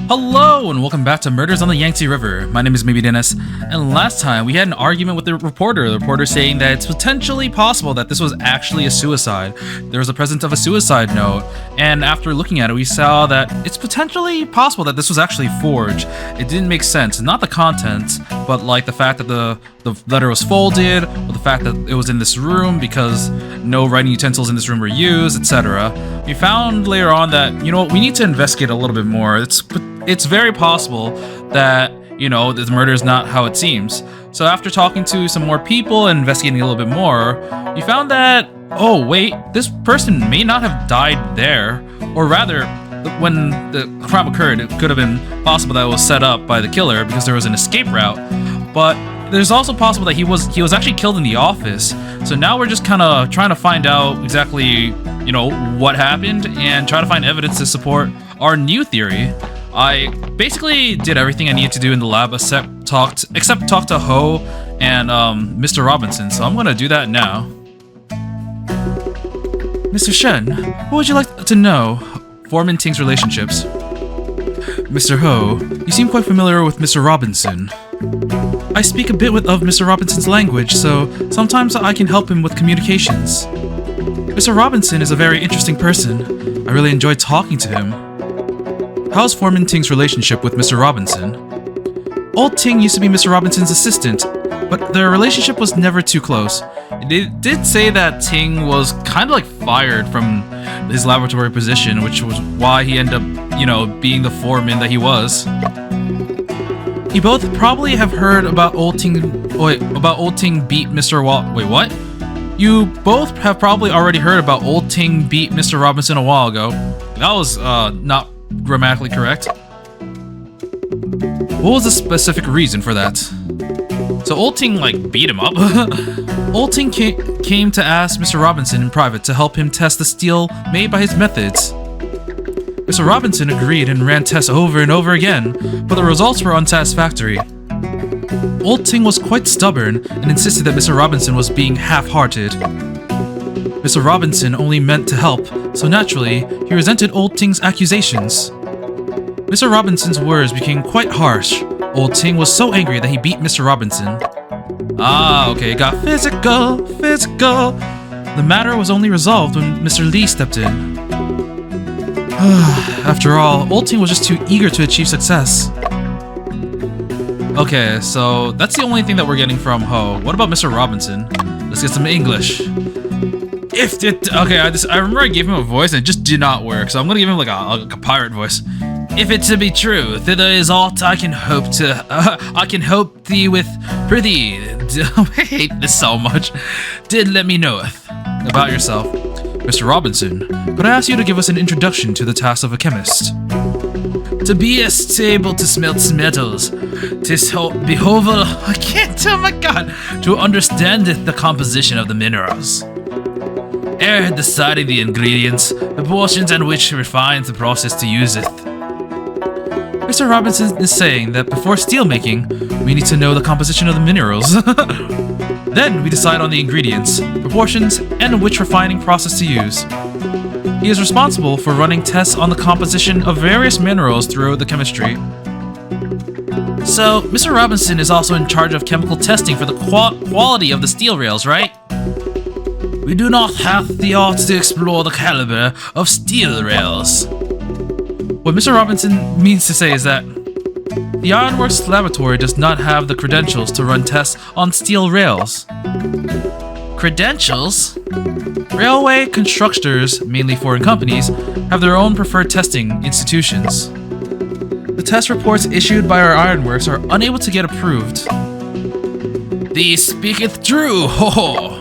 Hello and welcome back to Murders on the Yangtze River. My name is Maybe Dennis, and last time we had an argument with the reporter saying that it's potentially possible that this was actually a suicide. There was a presence of a suicide note, and after looking at it we saw that it's potentially possible that this was actually forged. It didn't make sense, not the contents, but like the fact that the letter was folded, or the fact that it was in this room because no writing utensils in this room were used, etc. We found later on that, you know, we need to investigate a little bit more. It's very possible that, you know, the murder is not how it seems. So after talking to some more people and investigating a little bit more, we found that, oh wait, this person may not have died there, or rather, when the crime occurred, it could have been possible that it was set up by the killer because there was an escape route. But there's also possible that he was actually killed in the office. So now we're just kind of trying to find out exactly, you know, what happened and try to find evidence to support our new theory. I basically did everything I needed to do in the lab except talk to Ho and Mr. Robinson, so I'm gonna do that now. Mr. Shen, what would you like to know? Foreman Ting's relationships. Mr. Ho, you seem quite familiar with Mr. Robinson. I speak a bit of Mr. Robinson's language, so sometimes I can help him with communications. Mr. Robinson is a very interesting person. I really enjoyed talking to him. How's Foreman Ting's relationship with Mr. Robinson? Old Ting used to be Mr. Robinson's assistant, but their relationship was never too close. It did say that Ting was kind of like fired from his laboratory position, which was why he ended up, you know, being the foreman that he was. You both probably have heard about Old Ting beat Mr. Wait, what? You both have probably already heard about Old Ting beat Mr. Robinson a while ago. That was not grammatically correct. What was the specific reason for that? So Old Ting like beat him up? Old Ting came to ask Mr. Robinson in private to help him test the steel made by his methods. Mr. Robinson agreed and ran tests over and over again, but the results were unsatisfactory. Old Ting was quite stubborn and insisted that Mr. Robinson was being half-hearted. Mr. Robinson only meant to help, so naturally, he resented Old Ting's accusations. Mr. Robinson's words became quite harsh. Old Ting was so angry that he beat Mr. Robinson. Ah, okay, it got physical. The matter was only resolved when Mr. Lee stepped in. After all, Old Ting was just too eager to achieve success. Okay, so that's the only thing that we're getting from Ho. What about Mr. Robinson? Let's get some English. I remember I gave him a voice and it just did not work, so I'm gonna give him like a pirate voice. If it to be true, thither is aught I can hope thee with prithee. I hate this so much. Did let me knoweth about yourself. Mr. Robinson, could I ask you to give us an introduction to the task of a chemist? To be able to smelt metals, to understand the composition of the minerals. Ere deciding the ingredients, proportions, and which refines the process to use it. Mr. Robinson is saying that before steel making, we need to know the composition of the minerals. Then we decide on the ingredients, proportions, and which refining process to use. He is responsible for running tests on the composition of various minerals throughout the chemistry. So, Mr. Robinson is also in charge of chemical testing for the quality of the steel rails, right? We do not have the art to explore the caliber of steel rails. What Mr. Robinson means to say is that the Ironworks laboratory does not have the credentials to run tests on steel rails. Credentials? Railway constructors, mainly foreign companies, have their own preferred testing institutions. The test reports issued by our Ironworks are unable to get approved. Thee speaketh true, ho ho!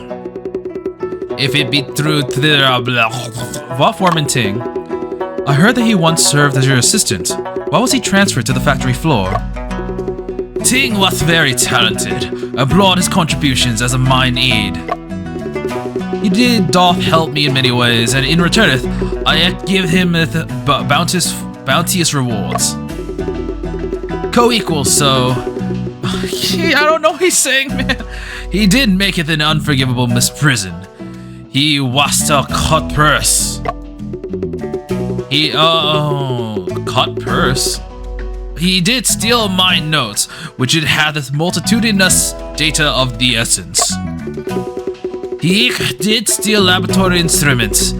If it be true, what Foreman Ting? I heard that he once served as your assistant. Why was he transferred to the factory floor? Ting was very talented. I applaud his contributions as a mine aide. He doth help me in many ways, and in returneth, I give him bounteous rewards. Co-equals, so... I don't know what he's saying, man. He did make it an unforgivable misprison. He was a cut purse. Cut purse? He did steal my notes, which it hath multitudinous data of the essence. He did steal laboratory instruments.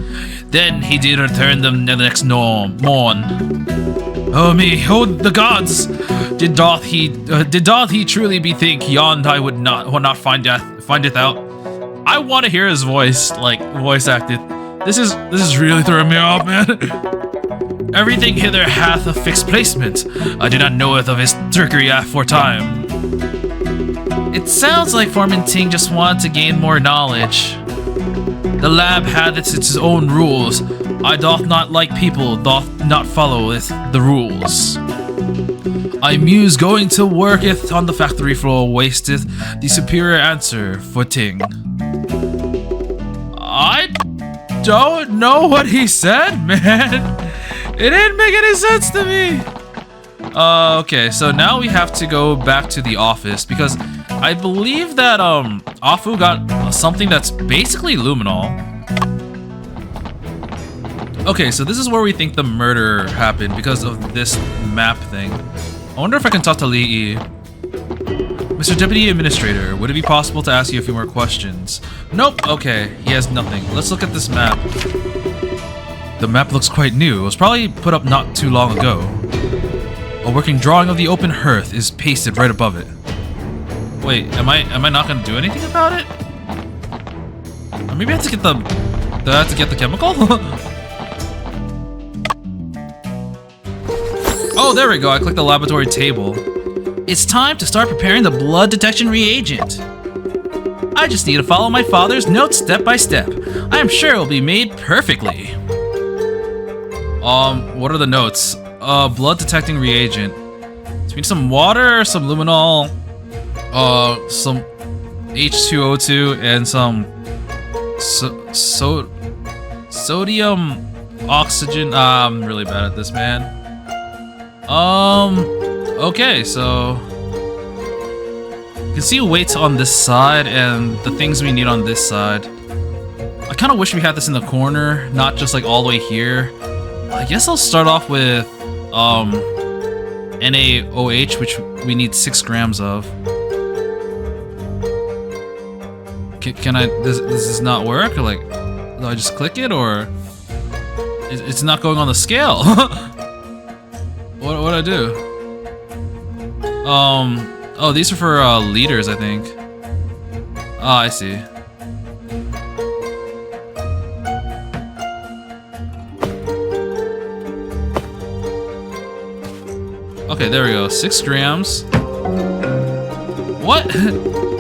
Then he did return them the next morn. Oh me, oh the gods! Did doth he truly bethink yond I would not find it out? I want to hear his voice, like voice acted. This is really throwing me off, man. Everything hither hath a fixed placement. I do not knoweth of his trickery aforetime. It sounds like Foreman Ting just wanted to gain more knowledge. The lab hath its own rules. I doth not like people, doth not follow the rules. I muse going to worketh on the factory floor wasteth the superior answer for Ting. I don't know what he said, man. It didn't make any sense to me. Okay, so now we have to go back to the office because I believe that Afu got something that's basically luminol. Okay, so this is where we think the murder happened because of this map thing. I wonder if I can talk to Lee. Mr. Deputy Administrator, would it be possible to ask you a few more questions? Nope. Okay, he has nothing. Let's look at this map. The map looks quite new. It was probably put up not too long ago. A working drawing of the open hearth is pasted right above it. Wait, am I not gonna do anything about it? Or maybe I have to get the... Do I have to get the chemical? Oh, there we go. I clicked the laboratory table. It's time to start preparing the blood detection reagent. I just need to follow my father's notes step by step. I am sure it will be made perfectly. What are the notes? Blood detecting reagent. So we need some water, some luminol, some H2O2, and some sodium oxygen. I'm really bad at this, man. Okay, so you can see weights on this side and the things we need on this side. I kind of wish we had this in the corner, not just like all the way here. I guess I'll start off with NaOH, which we need 6 grams of. Can I? Does this not work? Or like, do I just click it, or it's not going on the scale? What do I do? Oh, these are for liters, I think. Oh, I see. Okay, there we go. 6 grams. What?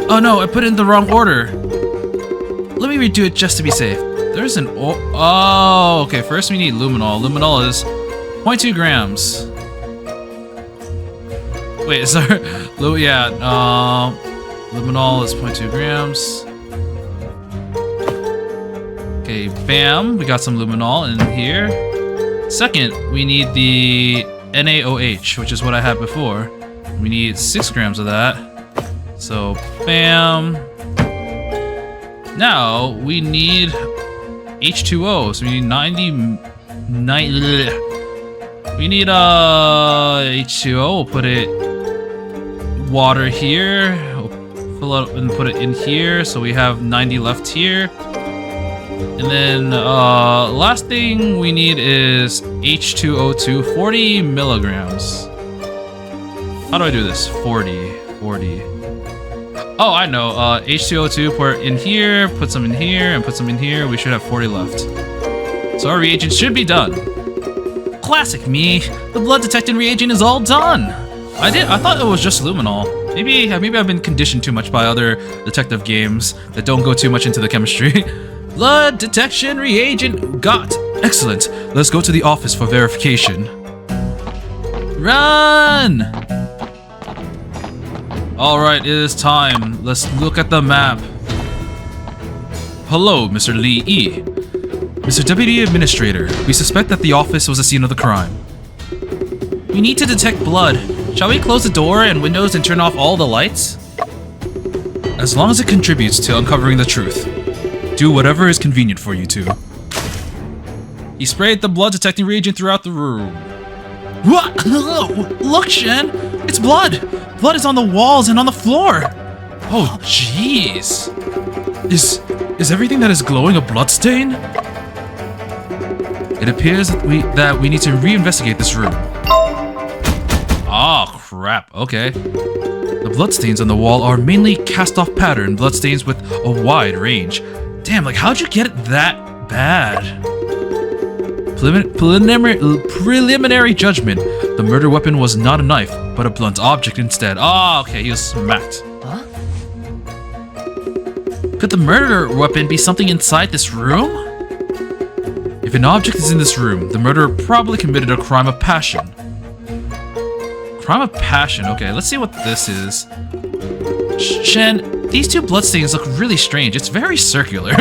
Oh no, I put it in the wrong order. Let me redo it just to be safe. There's an oh, okay. First we need luminol. Luminol is 0.2 grams. Wait, is there... yeah, luminol is 0.2 grams. Okay, bam. We got some luminol in here. Second, we need the NaOH, which is what I had before. We need 6 grams of that. So, bam. Now, we need H2O. So we need 90... We need H2O. We'll put it... water here. We'll fill it up and put it in here. So we have 90 left here. And then last thing we need is H2O2, 40 milligrams. How do I do this? 40. Oh, I know. H2O2, put in here, put some in here, and put some in here. We should have 40 left. So our reagent should be done. Classic me. The blood detecting reagent is all done. I thought it was just luminol. Maybe I've been conditioned too much by other detective games that don't go too much into the chemistry. Blood detection reagent got. Excellent. Let's go to the office for verification. Run! Alright, it is time. Let's look at the map. Hello, Mr. Lee E. Mr. Deputy Administrator, we suspect that the office was the scene of the crime. We need to detect blood. Shall we close the door and windows and turn off all the lights? As long as it contributes to uncovering the truth. Do whatever is convenient for you two. He sprayed the blood detecting reagent throughout the room. What? Look, Shen! It's blood! Blood is on the walls and on the floor! Oh, jeez. Is everything that is glowing a bloodstain? It appears that we need to reinvestigate this room. Oh, crap. Okay. The bloodstains on the wall are mainly cast-off pattern bloodstains with a wide range. Damn, like, how'd you get it that bad? Preliminary judgment. The murder weapon was not a knife, but a blunt object instead. Oh, okay, he was smacked. Huh? Could the murder weapon be something inside this room? If an object is in this room, the murderer probably committed a crime of passion. Crime of passion, okay, let's see what this is. Shen, these two bloodstains look really strange. It's very circular.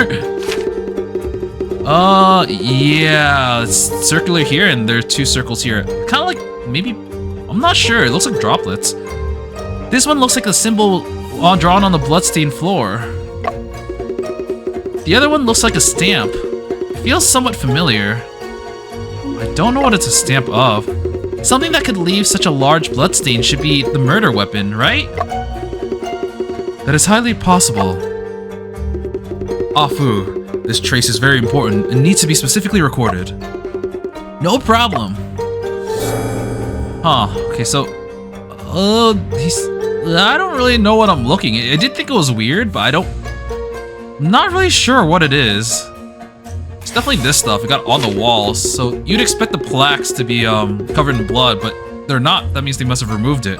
Yeah, it's circular here and there are two circles here. Kind of like, maybe, I'm not sure. It looks like droplets. This one looks like a symbol drawn on the bloodstained floor. The other one looks like a stamp. It feels somewhat familiar. I don't know what it's a stamp of. Something that could leave such a large bloodstain should be the murder weapon, right? That is highly possible. Afu. This trace is very important and needs to be specifically recorded. No problem. Huh, okay, so... I don't really know what I'm looking at. I did think it was weird, but I'm not really sure what it is. It's definitely this stuff. It got on the walls, so you'd expect the plaques to be covered in blood, but they're not. That means they must have removed it.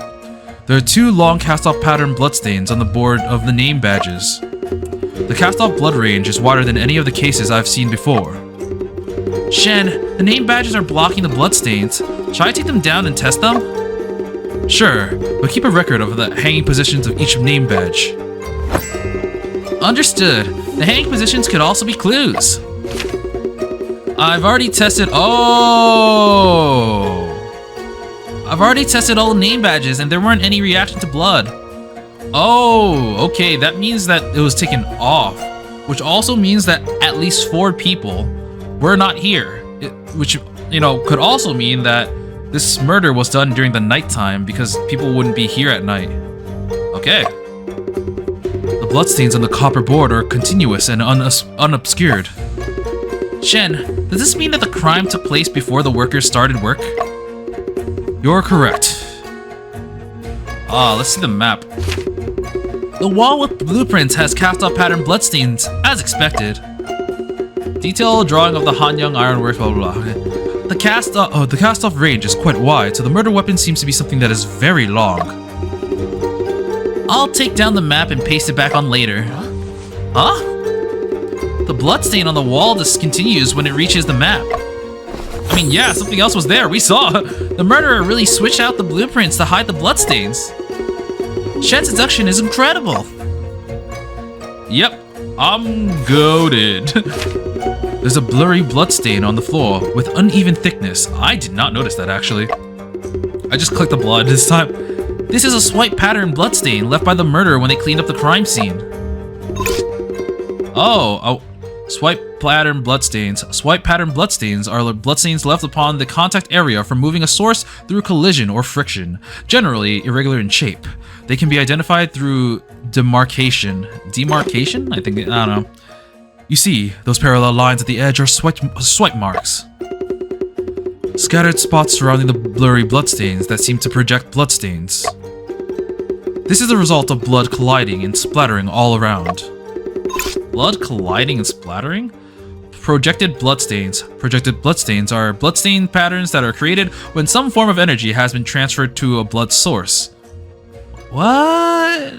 There are two long cast-off pattern bloodstains on the board of the name badges. The cast-off blood range is wider than any of the cases I've seen before. Shen, the name badges are blocking the bloodstains. Shall I take them down and test them? Sure, but keep a record of the hanging positions of each name badge. Understood. The hanging positions could also be clues. I've already tested all name badges and there weren't any reaction to blood. Oh, okay, that means that it was taken off, which also means that at least 4 people were not here, which, you know, could also mean that this murder was done during the nighttime because people wouldn't be here at night. Okay. The bloodstains on the copper board are continuous and unobscured. Shen, does this mean that the crime took place before the workers started work? You're correct. Let's see the map. The wall with blueprints has cast-off pattern bloodstains, as expected. Detailed drawing of the Hanyang Ironworks, blah blah blah. Okay. The cast-off range is quite wide, so the murder weapon seems to be something that is very long. I'll take down the map and paste it back on later. Huh? The bloodstain on the wall discontinues when it reaches the map. I mean, yeah, something else was there. We saw. The murderer really switched out the blueprints to hide the bloodstains. Shen's deduction is incredible. Yep, I'm goated. There's a blurry bloodstain on the floor with uneven thickness. I did not notice that, actually. I just clicked the blood this time. This is a swipe pattern bloodstain left by the murderer when they cleaned up the crime scene. Oh, swipe pattern bloodstains. Swipe pattern bloodstains are bloodstains left upon the contact area from moving a source through collision or friction, generally irregular in shape. They can be identified through demarcation. Demarcation? I don't know. You see, those parallel lines at the edge are swipe marks. Scattered spots surrounding the blurry bloodstains that seem to project bloodstains. This is the result of blood colliding and splattering all around. Blood colliding and splattering? Projected bloodstains. Projected bloodstains are bloodstain patterns that are created when some form of energy has been transferred to a blood source. What?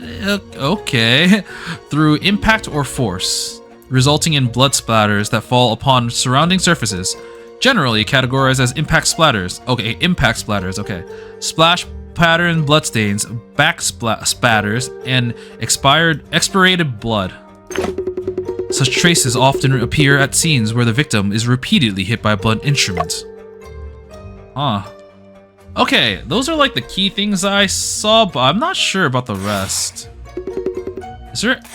Okay. Through impact or force, resulting in blood splatters that fall upon surrounding surfaces, generally categorized as impact splatters. Okay, impact splatters, okay. Splash pattern bloodstains, back spatters, and expirated blood. Such traces often appear at scenes where the victim is repeatedly hit by a blunt instrument. Huh. Okay, those are like the key things I saw, but I'm not sure about the rest.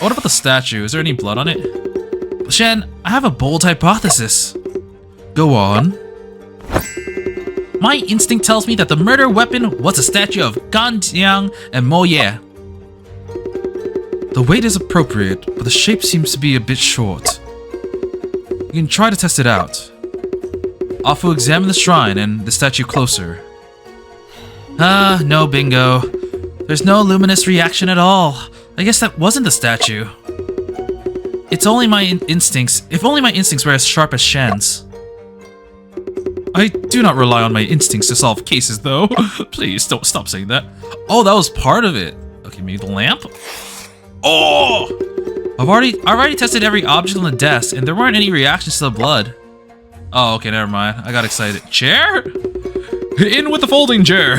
What about the statue? Is there any blood on it? Shen, I have a bold hypothesis. Go on. My instinct tells me that the murder weapon was a statue of Ganjiang and Mo Ye. The weight is appropriate, but the shape seems to be a bit short. You can try to test it out. Afu examined the shrine and the statue closer. No bingo. There's no luminous reaction at all. I guess that wasn't the statue. It's only my instincts. If only my instincts were as sharp as Shen's. I do not rely on my instincts to solve cases, though. Please don't stop saying that. Oh, that was part of it. Okay, maybe the lamp. Oh! I've already tested every object on the desk, and there weren't any reactions to the blood. Oh, okay, never mind. I got excited. Chair? In with the folding chair.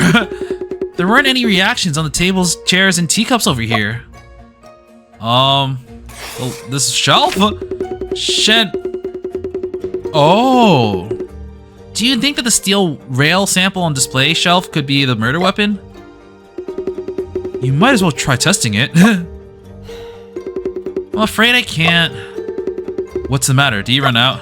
There weren't any reactions on the tables, chairs, and teacups over here. Well, this shelf? Shed. Oh. Do you think that the steel rail sample on display shelf could be the murder weapon? You might as well try testing it. I'm afraid I can't. What's the matter? Do you run out?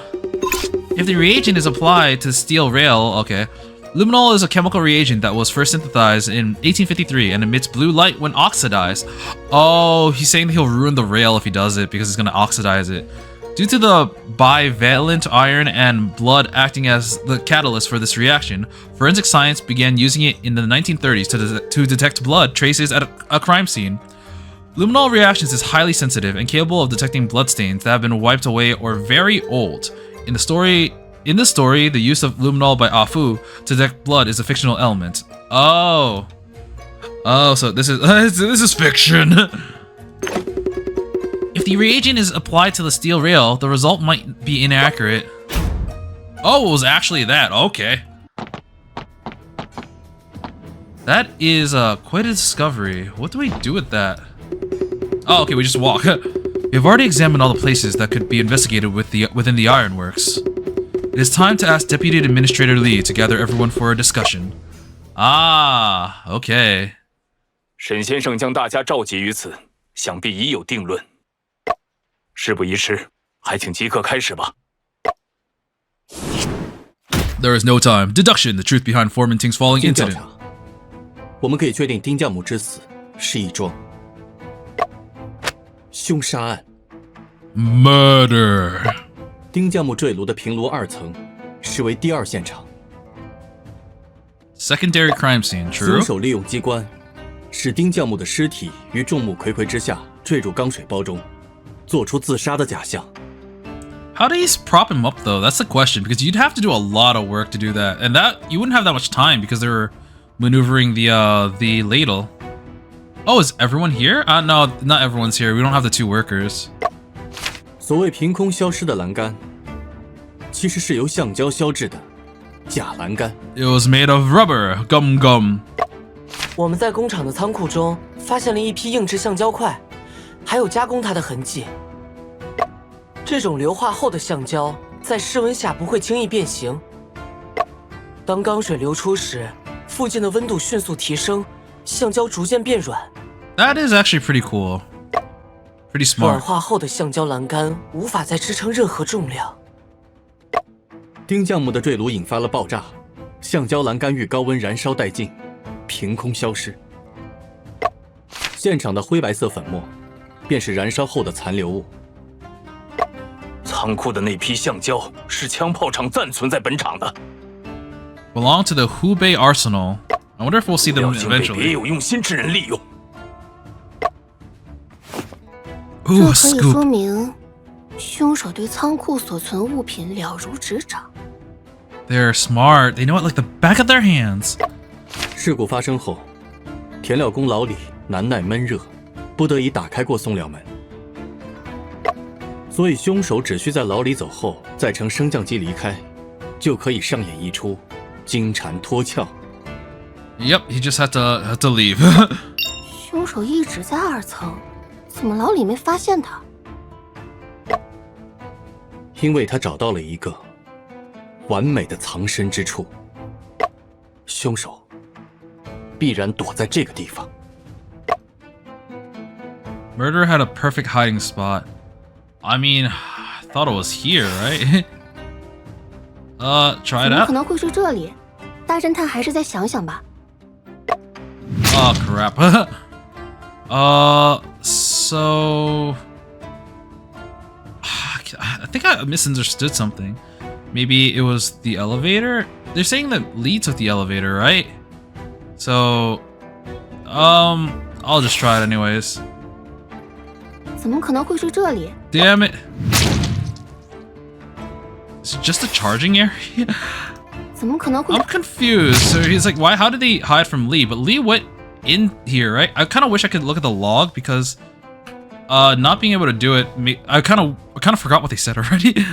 If the reagent is applied to the steel rail, okay. Luminol is a chemical reagent that was first synthesized in 1853 and emits blue light when oxidized. Oh, he's saying that he'll ruin the rail if he does it because it's going to oxidize it. Due to the bivalent iron and blood acting as the catalyst for this reaction, forensic science began using it in the 1930s to detect blood traces at a crime scene. Luminol reactions is highly sensitive and capable of detecting bloodstains that have been wiped away or very old. In the story, the use of luminol by Afu to detect blood is a fictional element. Oh, so this is fiction. If the reagent is applied to the steel rail, the result might be inaccurate. Oh, it was actually that. Okay. That is quite a discovery. What do we do with that? Oh, okay, we just walk. We've already examined all the places that could be investigated within the Ironworks. It is time to ask Deputy Administrator Lee to gather everyone for a discussion. Ah, okay. 沈先生将大家召集于此，想必已有定论。事不宜迟，还请即刻开始吧。There is no time. Deduction: the truth behind Foreman Ting's falling incident. 我们可以确定丁教母之死是一桩凶杀案。Murder. 丁教母坠炉的平炉2层视为第2现场。Secondary crime scene. True. 凶手利用机关，使丁教母的尸体于众目睽睽之下坠入钢水包中，做出自杀的假象。How do you prop him up though? That's the question, because you'd have to do a lot of work to do that, and that you wouldn't have that much time because they were maneuvering the ladle. Oh, is everyone here? No, not everyone's here. We don't have the 2 workers. 所谓凭空消失的栏杆，其实是由橡胶削制的假栏杆。It was made of rubber. Gum gum. 我们在工厂的仓库中发现了一批硬质橡胶块，还有加工它的痕迹。这种硫化后的橡胶在室温下不会轻易变形。当钢水流出时，附近的温度迅速提升，橡胶逐渐变软。That is actually pretty cool. Pretty smart. 软化后的橡胶栏杆无法再支撑任何重量。丁匠木的坠炉引发了爆炸，橡胶栏杆遇高温燃烧殆尽，凭空消失。现场的灰白色粉末，便是燃烧后的残留物。仓库的那批橡胶是枪炮厂暂存在本厂的。Belong to the Hubei Arsenal. I wonder if we'll see them 被别 eventually. 有用心之人利用。这 Ooh, 可以 scoop. 说明，凶手对仓库所存物品了如指掌。They're smart. They know it like the back of their hands. 事故发生后，填料工老李难耐闷热，不得已打开过送料门，所以凶手只需在老李走后再乘升降机离开，就可以上演一出金蝉脱壳。Yep, he just had to leave. 凶手一直在2层，怎么老李没发现他？因为他找到了一个完美的藏身之处，凶手必然躲在这个地方。Murderer had a perfect hiding spot. I mean, I thought it was here, right? Try 怎 it 么 out. 可能会是这里？大侦探还是再想想吧。Oh crap. So I think I misunderstood something. Maybe it was the elevator? They're saying that Lee took the elevator, right? So I'll just try it anyways. 怎么可能会是这里？ Damn it. Is it just a charging area? 怎么可能会 I'm confused. So he's like, why? How did they hide from Lee? But Lee went in here, right? I kind of wish I could look at the log because not being able to do it, I kind of forgot what they said already.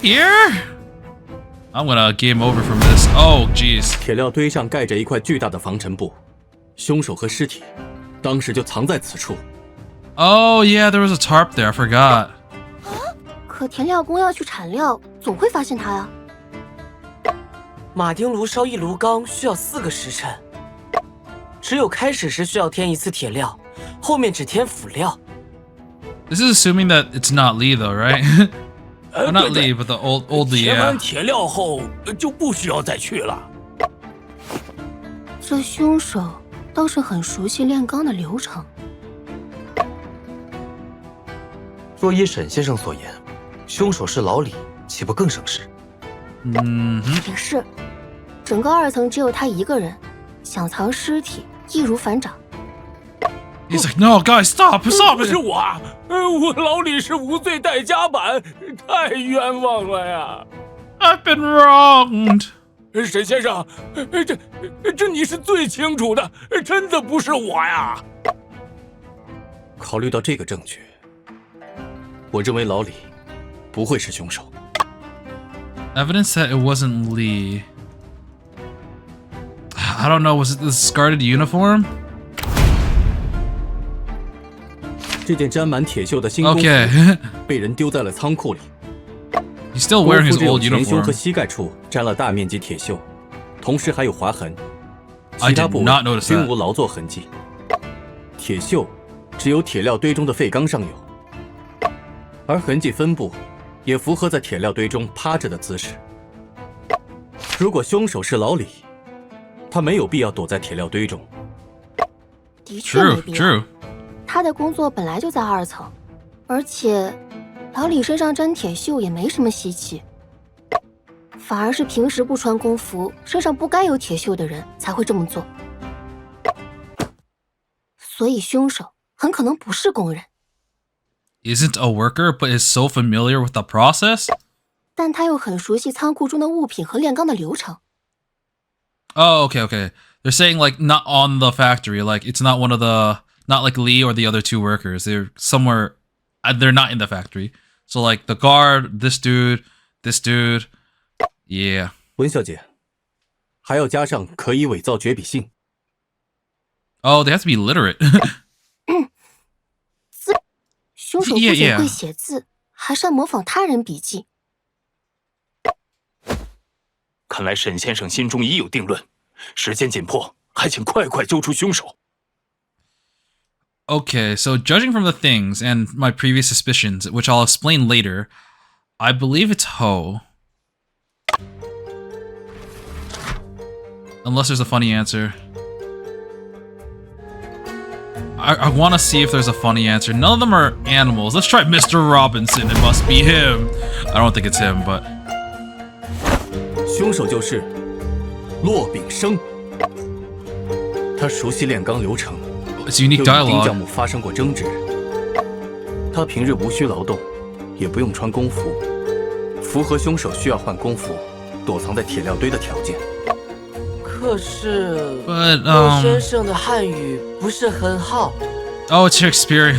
Here? I'm gonna game over from this. Oh, jeez. 铁料堆上盖着一块巨大的防尘布，凶手和尸体当时就藏在此处。 Oh yeah, there was a tarp there. I forgot. 可填料工要去产料，总会发现它呀。马丁炉烧一炉钢需要4个时辰，只有开始时需要添1次铁料，后面只添辅料。 This is assuming that it's not Lee though, right? Well, not Lee, but the old Lee. 填 Yeah. 完铁料后就不需要再去了。这凶手倒是很熟悉炼钢的流程。若依沈先生所言，凶手是老李，岂不更省事？也是，整个2层只有他一个人，想藏尸体易如反掌。 He's like, no, guys, stop, stop 不是 it. 我啊，我老李是无罪带夹板，太冤枉了呀！ I've been wronged. 沈先生，这你是最清楚的，真的不是我呀。考虑到这个证据，我认为老李不会是凶手。 Evidence that it wasn't Lee. I don't know. Was it the discarded uniform? 这件沾满铁锈的新工服 Okay. 被人丢在了仓库里。 He's still 工 wearing 服 his 只有 old 前胸 uniform. 和膝盖处沾了大面积铁锈，同时还有划痕， I 其他 did 部 not 位 notice 均 that. 无劳作痕迹。铁锈只有铁料堆中的废钢上有，而痕迹分布也符合在铁料堆中趴着的姿势。如果凶手是老李，他没有必要躲在铁料堆中。的确没 True, 必要。 true. 他的工作本来就在2层，而且老李身上沾铁锈也没什么稀奇，反而是平时不穿工服、身上不该有铁锈的人才会这么做。所以凶手很可能不是工人， Isn't a worker, but is so familiar with the process. 但他又很熟悉仓库中的物品和炼钢的流程。 Oh, okay, okay. They're saying like not on the factory, like it's not one of the, not like Lee or the other 2 workers. They're somewhere, they're not in the factory. So like the guard, this dude, yeah. 文小姐，还要加上可以伪造绝笔信。 Oh, they have to be literate. 凶手不仅会写字，还善模仿他人笔记。看来沈先生心中已有定论，时间紧迫，还请快快揪出凶手。 Okay, so judging from the things and my previous suspicions, which I'll explain later, I believe it's Ho. Unless there's a funny answer. I want to see if there's a funny answer. None of them are animals. Let's try Mr. Robinson. It must be him. I don't think it's him, but... 凶手就是骆炳生，他熟悉炼钢流程， It's unique 又与丁 dialogue. 匠木发生过争执。他平日无需劳动，也不用穿工服，符合凶手需要换工服、躲藏在铁料堆的条件。可是 But, 骆先生的汉语不是很好。 Oh, it's Shakespeare.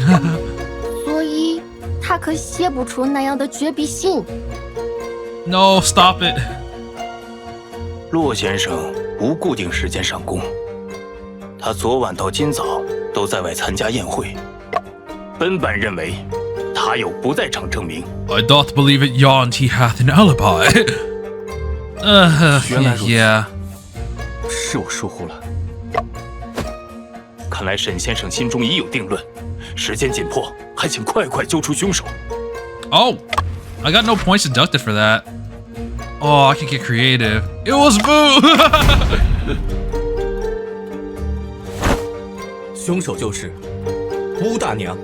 所以他可写不出那样的绝笔信。 No, stop it. 骆先生无固定时间上工，他昨晚到今早都在外参加宴会。本版认为他有不在场证明。 I doth believe it yawned he hath an alibi. 原来如此 Yeah. 是我疏忽了。看来沈先生心中已有定论，时间紧迫，还请快快揪出凶手。 Oh, I got no points deducted for that. Oh, I can get creative. It was Vu. 凶手就是巫大娘。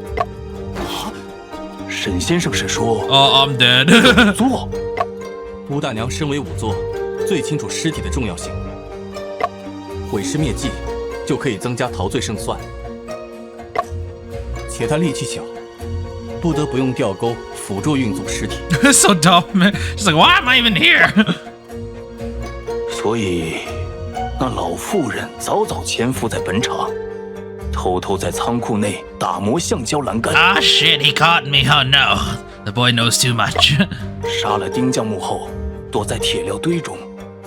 沈先生是说 Oh, I'm dead. 做？巫大娘身为仵作，最清楚尸体的重要性。毁尸灭迹就可以增加陶醉胜算，且她力气小，不得不用吊钩辅助运送尸体。So dumb, man. She's like, why am I even here? 所以，那老妇人早早潜伏在本场，偷偷在仓库内打磨橡胶栏杆。Ah, shit, he caught me. Oh no. The boy knows too much. 杀了丁匠木后，躲在铁料堆中，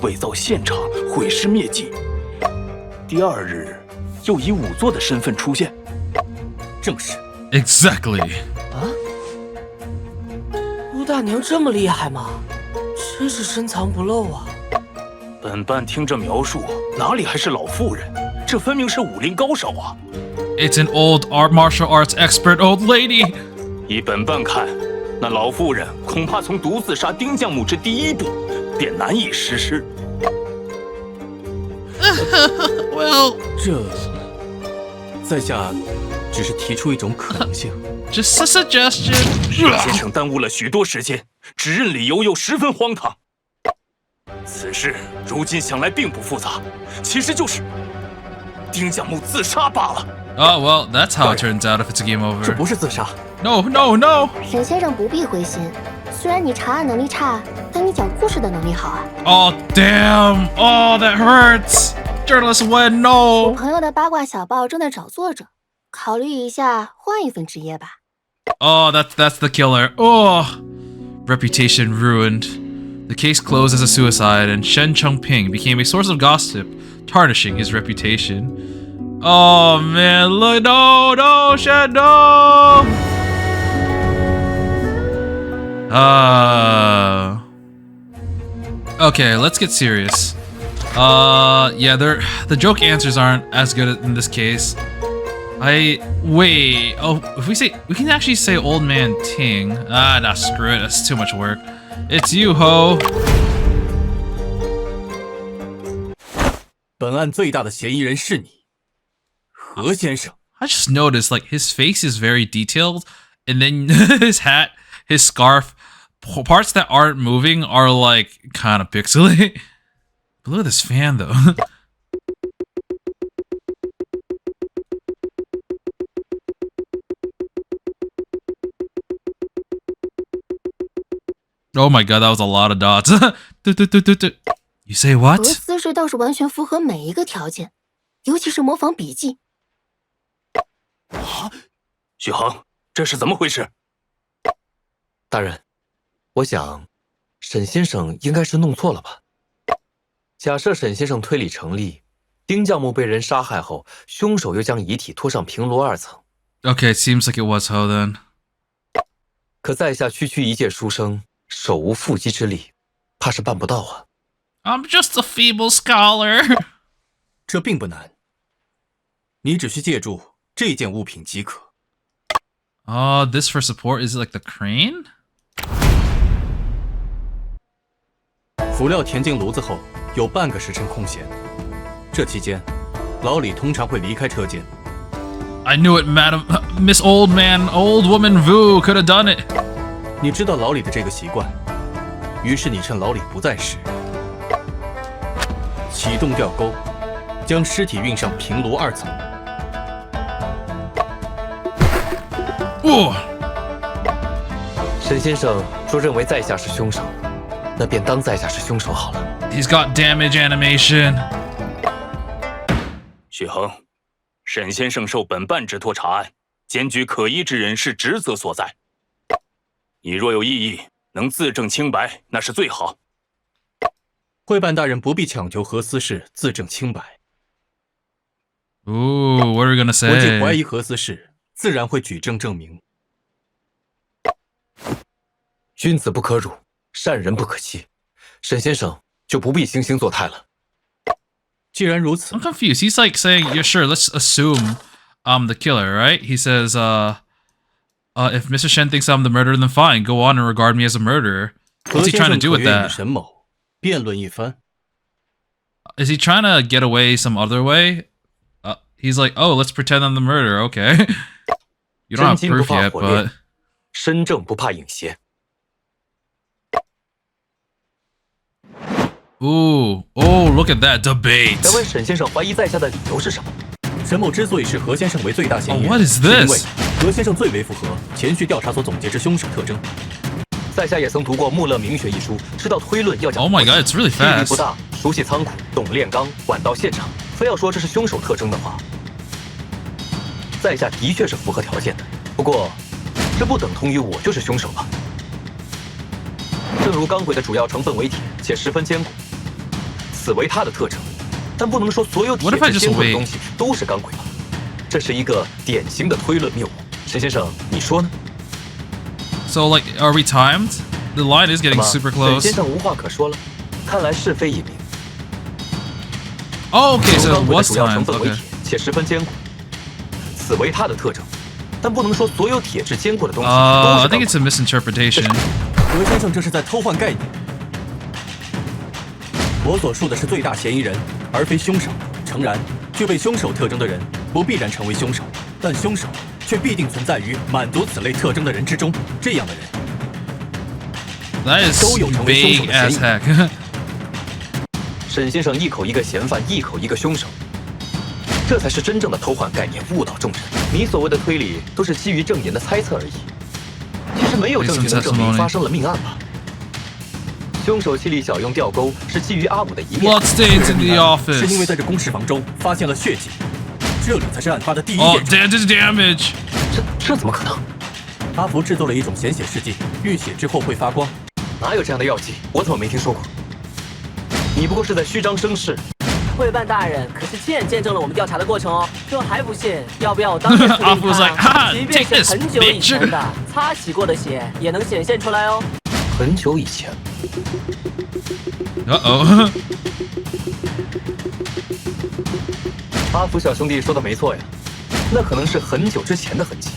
伪造现场，毁尸灭迹。第二日，又以仵作的身份出现。正是。Exactly. 巫大娘这么厉害吗？真是深藏不露啊！本办听这描述，哪里还是老妇人？这分明是武林高手啊！ It's an old martial arts expert old lady. 以本办看，那老妇人恐怕从独自杀丁匠木之第一步，便难以实施。Well, 这，在下只是提出一种可能性。just a suggestion. 先生耽误了许多时间，指认理由又十分荒唐。此事如今想来并不复杂，其实就是丁匠木自杀罢了。Oh, well, that's how it turns out if it's a game 这 over. 不是自杀， No, no, no. 沈先生不必灰心，虽然你查案能力差，但你讲故事的能力好啊。 Oh, damn. Oh, that hurts. Journalist win, 我 no. 朋友的八卦小报正在找作者，考虑一下换一份职业吧。 Oh, that's the killer. Oh, reputation ruined. The case closed as a suicide, and Shen Chongping became a source of gossip, tarnishing his reputation. Oh man, look, no, Shen, no. Okay, let's get serious. Yeah, the joke answers aren't as good in this case. Wait. Oh, if we can actually say Old Man Ting. Ah, nah, screw it. That's too much work. It's you, ho. 本案最大的嫌疑人是你，何先生。 I just noticed like his face is very detailed, and then his hat, his scarf, parts that aren't moving are like kind of pixely. But look at this fan though. Oh my god, that was a lot of dots. You say 何 what? 思氏倒是完全符合每一个条件，尤其是模仿笔记。许恒，这是怎么回事？大人，我想沈先生应该是弄错了吧。假设沈先生推理成立，丁匠木被人杀害后，凶手又将遗体拖上平罗2层。Okay, it seems like it was Ho then. 可在下区区一介书生，手无缚鸡之力，怕是办不到啊。I'm just a feeble scholar. 这并不难，你只需借助这件物品即可。 Oh, this for support is it like the crane? 辅料填进炉子后，有半个时辰空闲。这期间，老李通常会离开车间。 I knew it, Madam Miss Old Woman Vu could have done it. 你知道老李的这个习惯，于是你趁老李不在时，启动吊钩，将尸体运上平罗2层。 Oh, 沈先生说认为在下是凶手，那便当在下是凶手好了。 he's got damage animation. 许恒，沈先生受本办之托查案，检举可疑之人是职责所在。你若有异议，能自证清白，那是最好。会办大人不必强求何思氏自证清白。 Ooh, what are we gonna 我既怀 say? 疑何思氏，自然会举证证明。 君子不可辱，善人不可欺。沈先生就不必惺惺作态了。既然如此， I'm confused. He's like saying, "Yeah, sure. Let's assume I'm the killer, right?" He says, "If Mr. Shen thinks I'm the murderer, then fine. Go on and regard me as a murderer." 何 What's he 先 trying to 生 do 可 with 愿以 that? 沈某辩论一番。Is he trying to get away some other way? He's like, oh, let's pretend I'm the murderer. Okay. You don't have 真金不 proof 怕 yet, 火炼 but 身正不怕影邪。 ooh, oh, look at that debate. 敢问沈先生怀疑在下的理由是什么？沈某之所以视何先生为最大嫌疑人， Oh, what is 是因为 this? 何先生最为符合前序调查所总结之凶手特征。在下也曾读过《穆勒明学》一书，知道推论要讲 Oh my god, it's really 地力不 fast. 大，熟悉仓库，懂炼钢，晚到现场。非要说这是凶手特征的话，在下的确是符合条件的。不过，这不等同于我就是凶手吧？正如钢轨的主要成分为铁，且十分坚固，此为它的特征。但不能说所有铁 What if I 质 just 坚固的 wait? 东西都是钢轨吧？这是一个典型的推论谬误。沈先生，你说呢？ So, like, are we timed? The line is 那 getting 么 super 沈 close. 先生无话可说了，看来是非已明。 Oh, okay, so 钢 it 轨的 was 主要成 timed. 分为 Okay. 铁，且十分坚固，此为它的特征。但不能说所有铁质坚固的东西都 I 是 think 钢 it's a 轨。 misinterpretation. 何先生这是在偷换概念。我所述的是最大嫌疑人，而非凶手。诚然，具备凶手特征的人不必然成为凶手，但凶手却必定存在于满足此类特征的人之中。这样的人 That is 都有成为凶手 vague 的嫌 as 疑。 heck. 沈先生一口一个嫌犯，一口一个凶手，这才是真正的偷换概念，误导众人。你所谓的推理都是基于证言的猜测而已，其实没有证据能证明发生了命案吧？凶手气力小用吊钩是基于阿姆的一面。 Bloodstains in the 是因为 office. 在这公事房中发现了血迹，这里才是案发的第一 Oh, 现场。 damage. 这怎么可能？阿福制作了一种显血试剂，遇血之后会发光。哪有这样的药剂？我怎么没听说过？你不过是在虚张声势。会办大人可是亲眼见证了我们调查的过程哦，这还不信？要不要我当面处理 Apple was like, 他？ "Ha, 即便 take 是 this, 很久以 bitch." 前的擦洗过的血，也能显现出来哦。很久以前， Uh-oh. 阿福小兄弟说的没错呀，那可能是很久之前的痕迹。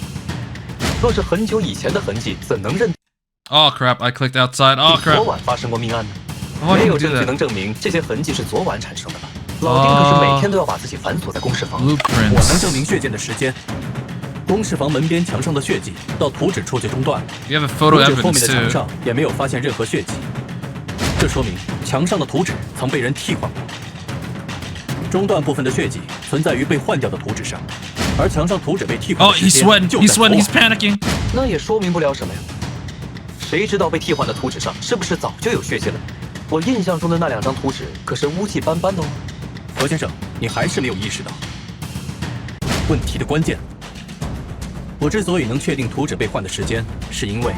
若是很久以前的痕迹，怎能认 Oh crap, I clicked outside. Oh 昨 crap. 晚发生过命案呢？ Oh, I 没 didn't 有 do 证据 that. 能证明这些痕迹是昨晚产生的吧？老丁可是每天都要把自己反锁在公事房。我能 Blueprints. 证明血溅的时间。公事房门边墙上的血迹到图纸处就中断了， You have a 图 photo 纸后面 evidence 的墙 too. 上也没有发现任何血迹，这说明墙上的图纸曾被人替换过。中断部分的血迹存在于被换掉的图纸上，而墙上图纸被替换 Oh, 的时 he's 间 sweating. 就 He's 在昨 sweating. He's 晚。 panicking. 那也说明不了什么呀。谁知道被替换的图纸上是不是早就有血迹了？我印象中的那2张图纸可是污迹斑斑的哦。何先生，你还是没有意识到问题的关键。我之所以能确定图纸被换的时间，是因为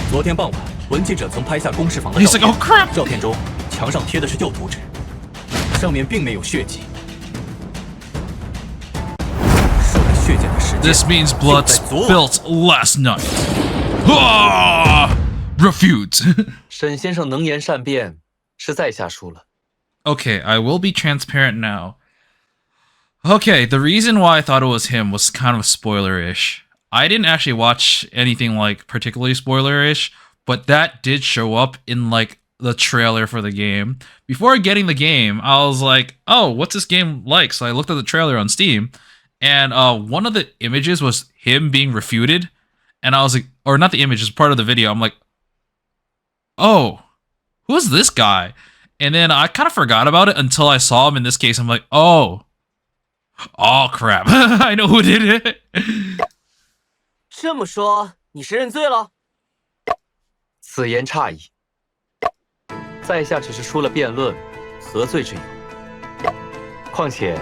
昨天傍晚文记者曾拍下公事房的 He's 照 like, 片。 oh crap. 照片中墙上贴的是旧图纸，上面并没有血迹。受了血溅的时间 This means blood 就在昨晚。 spilt last night. Ah! Refute. 沈先生能言善辩，是在下输了。 Okay, I will be transparent now. Okay, the reason why I thought it was him was kind of spoilerish. I didn't actually watch anything like particularly spoilerish, but that did show up in like the trailer for the game. Before getting the game, I was like, "Oh, what's this game like?" So I looked at the trailer on Steam, and one of the images was him being refuted, and I was like, or not the image, it's part of the video. I'm like, "Oh, who's this guy?" And then I kind of forgot about it until I saw him in this case. I'm like, oh crap. I know who did it. 这么说，你是认罪了？此言差矣，在下只是出了辩论，何罪之有？况且，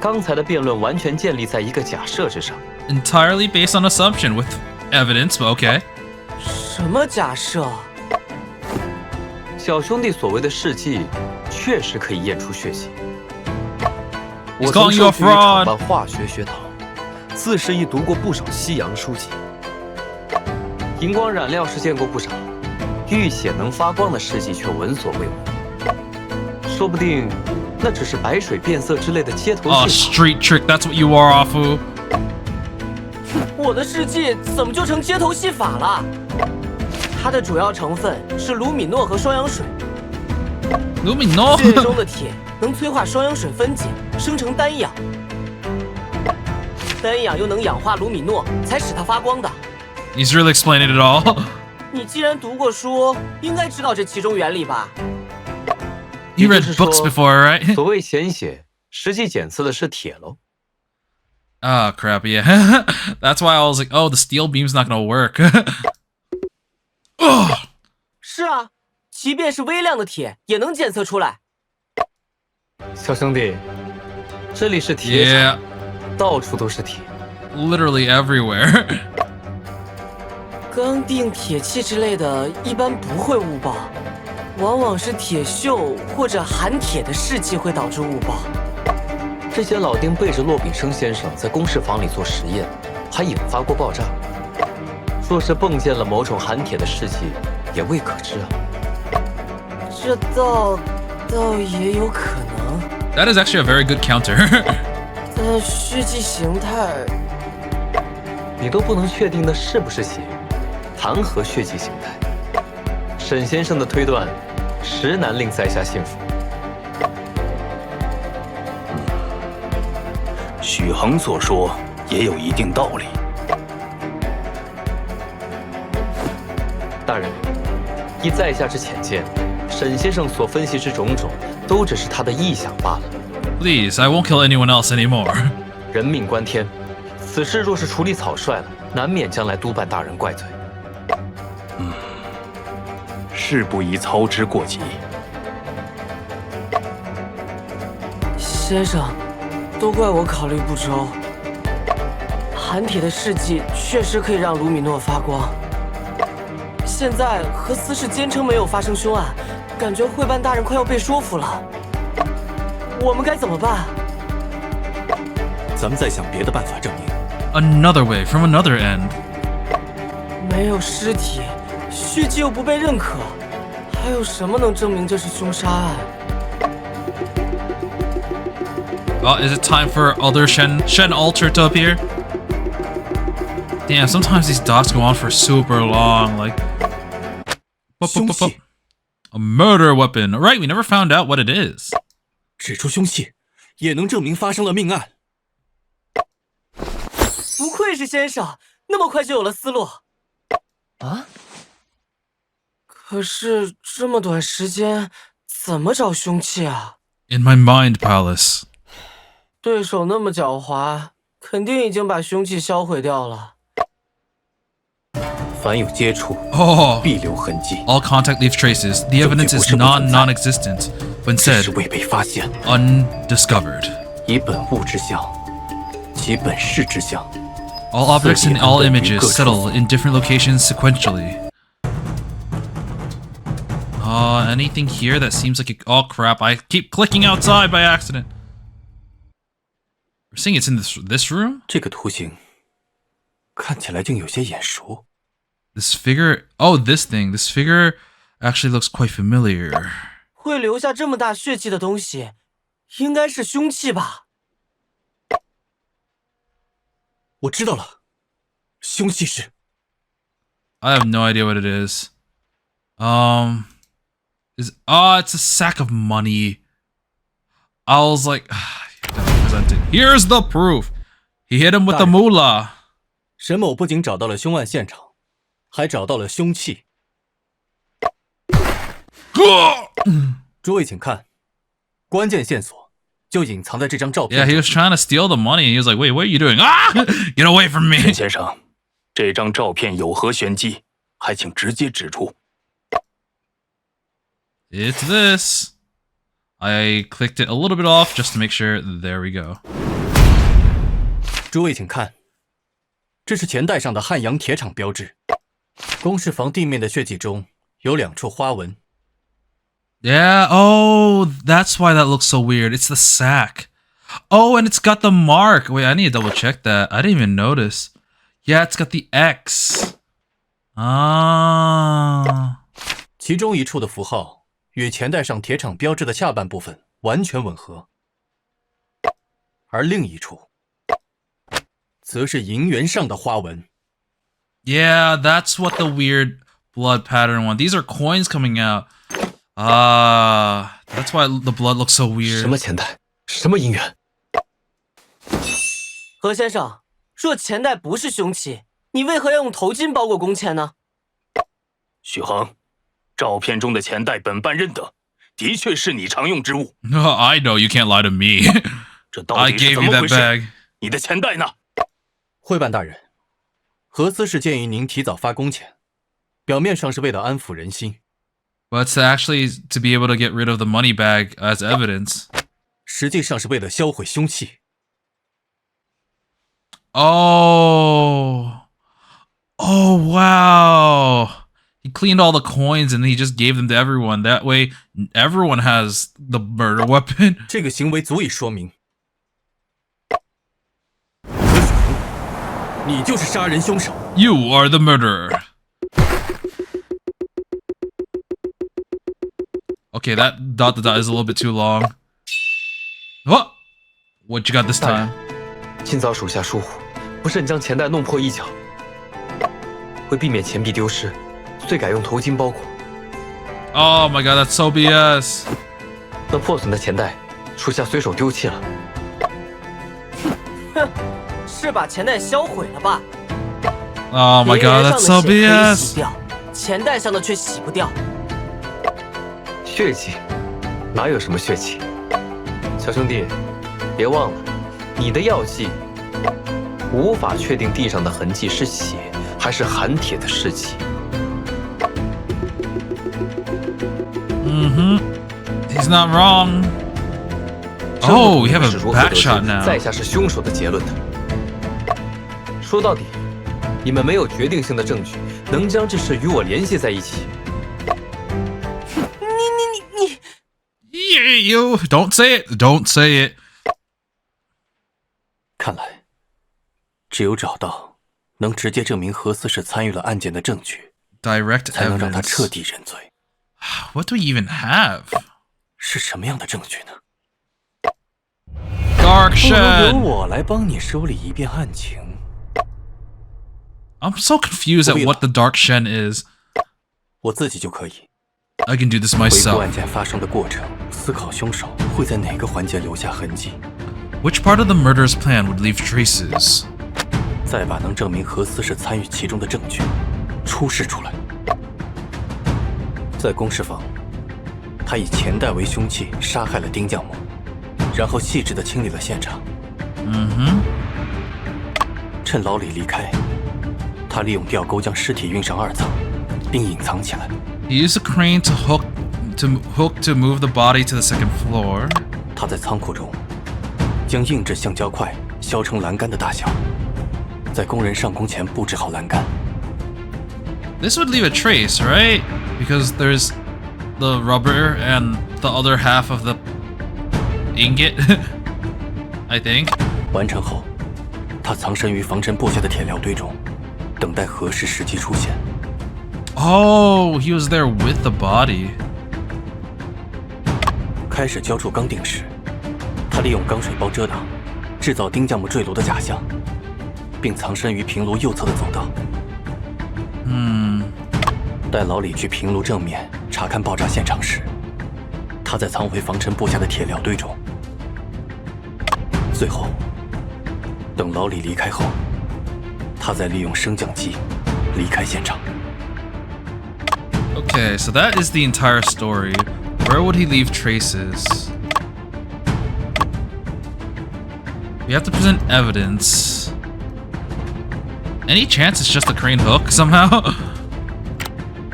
刚才的辩论完全建立在一个假设之上。 Entirely based on assumption with evidence, but okay. 什么假设？小兄弟所谓的事迹，确实可以验出血迹。 He's 我曾 calling you a 受训于厂 fraud. 办化学学堂，自是亦读过不少西洋书籍。荧光染料是见过不少，遇血能发光的事迹却闻所未闻。说不定那只是白水变色之类的街头 Oh, 戏法。 street trick. That's what you are, Afu. 我的试剂怎么就成街头戏法了？它的主要成分是卢米诺和双氧水， Lumino 血液中的铁能催化双氧水分解，生成单氧，单氧又能氧化卢米诺，才使它发光的。He's really explaining it all. 你既然读过书，应该知道这其中原理吧？ You read books before, right? 所谓显血，实际检测的是铁喽。Oh crap! Yeah, that's why I was like, oh, the steel beam's not gonna work. 是啊，即便是微量的铁也能检测出来。小兄弟，这里是铁场， Yeah, 到处都是铁。 literally everywhere. 钢锭、铁器之类的，一般不会误报，往往是铁锈或者含铁的试剂会导致误报。之前老丁背着洛比生先生在公事房里做实验，还引发过爆炸。若是迸溅了某种含铁的试剂，也未可知啊。这倒也有可能。 That is actually a very good counter. 但血迹形态，你都不能确定的是不是血，谈何血迹形态？沈先生的推断，实难令在下信服。许衡所说也有一定道理。大人，依在下之浅见，沈先生所分析之种种，都只是他的臆想罢了。 Please, I won't kill anyone else anymore. 人命关天，此事若是处理草率了，难免将来督办大人怪罪。事不宜操之过急。先生，都怪我考虑不周。含铁的试剂确实可以让卢米诺发光。现在和司事坚称没有发生凶案，感觉会办大人快要被说服了。我们该怎么办？咱们再想别的办法证明。 Another way from another end. 没有尸体，血迹又不被认可，还有什么能证明这是凶杀案？ Oh, is it time for other Shen altar to appear? Damn, sometimes these docs go on for super long. Like, a murder weapon. Right, we never found out what it is. 指出凶器，也能证明发生了命案。不愧是先生，那么快就有了思路。啊？可是这么短时间，怎么找凶器啊？ In my mind palace. 对手那么狡猾，肯定已经把凶器销毁掉了。凡有接触， Oh, 必留痕迹。 all contact leaves traces. The evidence is non-existent. When 只 said, 是未被发现。 undiscovered. 以本物之相，其本事之相。 All objects and all images settle in different locations sequentially. Anything here that seems like oh crap, I keep clicking outside by accident. We're saying it's in this room? 这个图形看起来竟有些眼熟。 This figure, oh this figure actually looks quite familiar. 会留下这么大血迹的东西，应该是凶器吧？我知道了，凶器是 I have no idea what it is. It's a sack of money. I was like, here's the proof. He hit him with the moolah. 沈某不仅找到了凶案现场，还找到了凶器。诸位请看，关键线索就隐藏在这张照片 Yeah, 中。 he was trying to steal the money. He was like, wait, what are you doing? Ah! Get away from 沈 me. 先生，这张照片有何玄机？还请直接指出。 It's this. I clicked it a little bit off just to make sure. There we go. 诸位请看，这是钱袋上的汉阳铁厂标志。公事房地面的血迹中有2处花纹。 Yeah, oh, that's why that looks so weird. It's the sack. Oh, and it's got the mark. Wait, I need to double check that. I didn't even notice. Yeah, it's got the X. Ah. 其中一处的符号与钱袋上铁厂标志的下半部分完全吻合，而另一处则是银元上的花纹。 Yeah, that's what the weird blood pattern one. These are coins coming out. Ah, That's why the blood looks so weird. 什么钱袋？什么姻缘？何先生，若钱袋不是凶器，你为何要用头巾包裹工钱呢？许恒，照片中的钱袋本班认得，的确是你常用之物。I know you can't lie to me. 这到 I 底是 gave 怎 you 么 that 回事？ bag. 你的钱袋呢？会办大人，何司是建议您提早发工钱，表面上是为了安抚人心， But it's actually to be able to get rid of the money bag as evidence. 实际上是为了销毁凶器。Oh. Oh, wow. He cleaned all the coins and he just gave them to everyone. That way, everyone has the murder weapon. 这个行为足以说明，何许恒，你就是杀人凶手。 You are the murderer. Okay, that dot is a little bit too long. What? What you got this time? 今早属下疏忽，不慎将钱袋弄破一角。为避免钱币丢失，遂改用头巾包裹。 Oh my god, that's so BS. 那破损的钱袋，属下随手丢弃了。哼，是把钱袋销毁了吧？ Oh my 别人 god, 上 that's so 的血可以 BS. 洗掉，钱袋上的却洗不掉。血迹？哪有什么血迹？小兄弟，别忘了，你的药剂无法确定地上的痕迹是血还是含铁的尸体。He's not wrong. 这 Oh, we have 是 a 如何得 back 出 shot now. 在下是凶手的结论的。说到底，你们没有决定性的证据能将这事与我联系在一起。 Yeah, you don't say it. Don't say it. 看来，只有找到能直接证明何司是参与了案件的证据， Direct 才能让他彻 evidence. 底认罪。 What do we even have? 是什么样的证据呢？ Dark 不如由 shed. 我来帮你梳理一遍案情。 I'm so confused at what the dark shed is. 我自己就可以 I can do this 回顾 myself. 案件发生的过程，思考凶手会在哪个环节留下痕迹， Which part of the murder's plan would leave traces? 再把能证明何司是参与其中的证据出示出来。在公事房，他以钱袋为凶器杀害了丁将谋，然后细致地清理了现场。趁老李离开，他利用吊钩将尸体运上2层，并隐藏起来。 He used a crane to hook to move the body to the second floor. 他在仓库中将硬质橡胶块削成栏杆的大小，在工人上工前布置好栏杆。 This would leave a trace, right? Because there's the rubber and the other half of the ingot, I think. 完成后，他藏身于防尘布下的铁料堆中，等待合适时机出现。 Oh, he was there with the body. 开始浇筑钢钉时，他利用钢水包遮挡，制造丁将木坠楼的假象，并藏身于平炉右侧的走道。待老李去平炉正面查看爆炸现场时，他在藏回防尘布下的铁料堆中。最后，等老李离开后，他再利用升降机离开现场。 Okay, so that is the entire story. Where would he leave traces? We have to present evidence. Any chance it's just a crane hook somehow?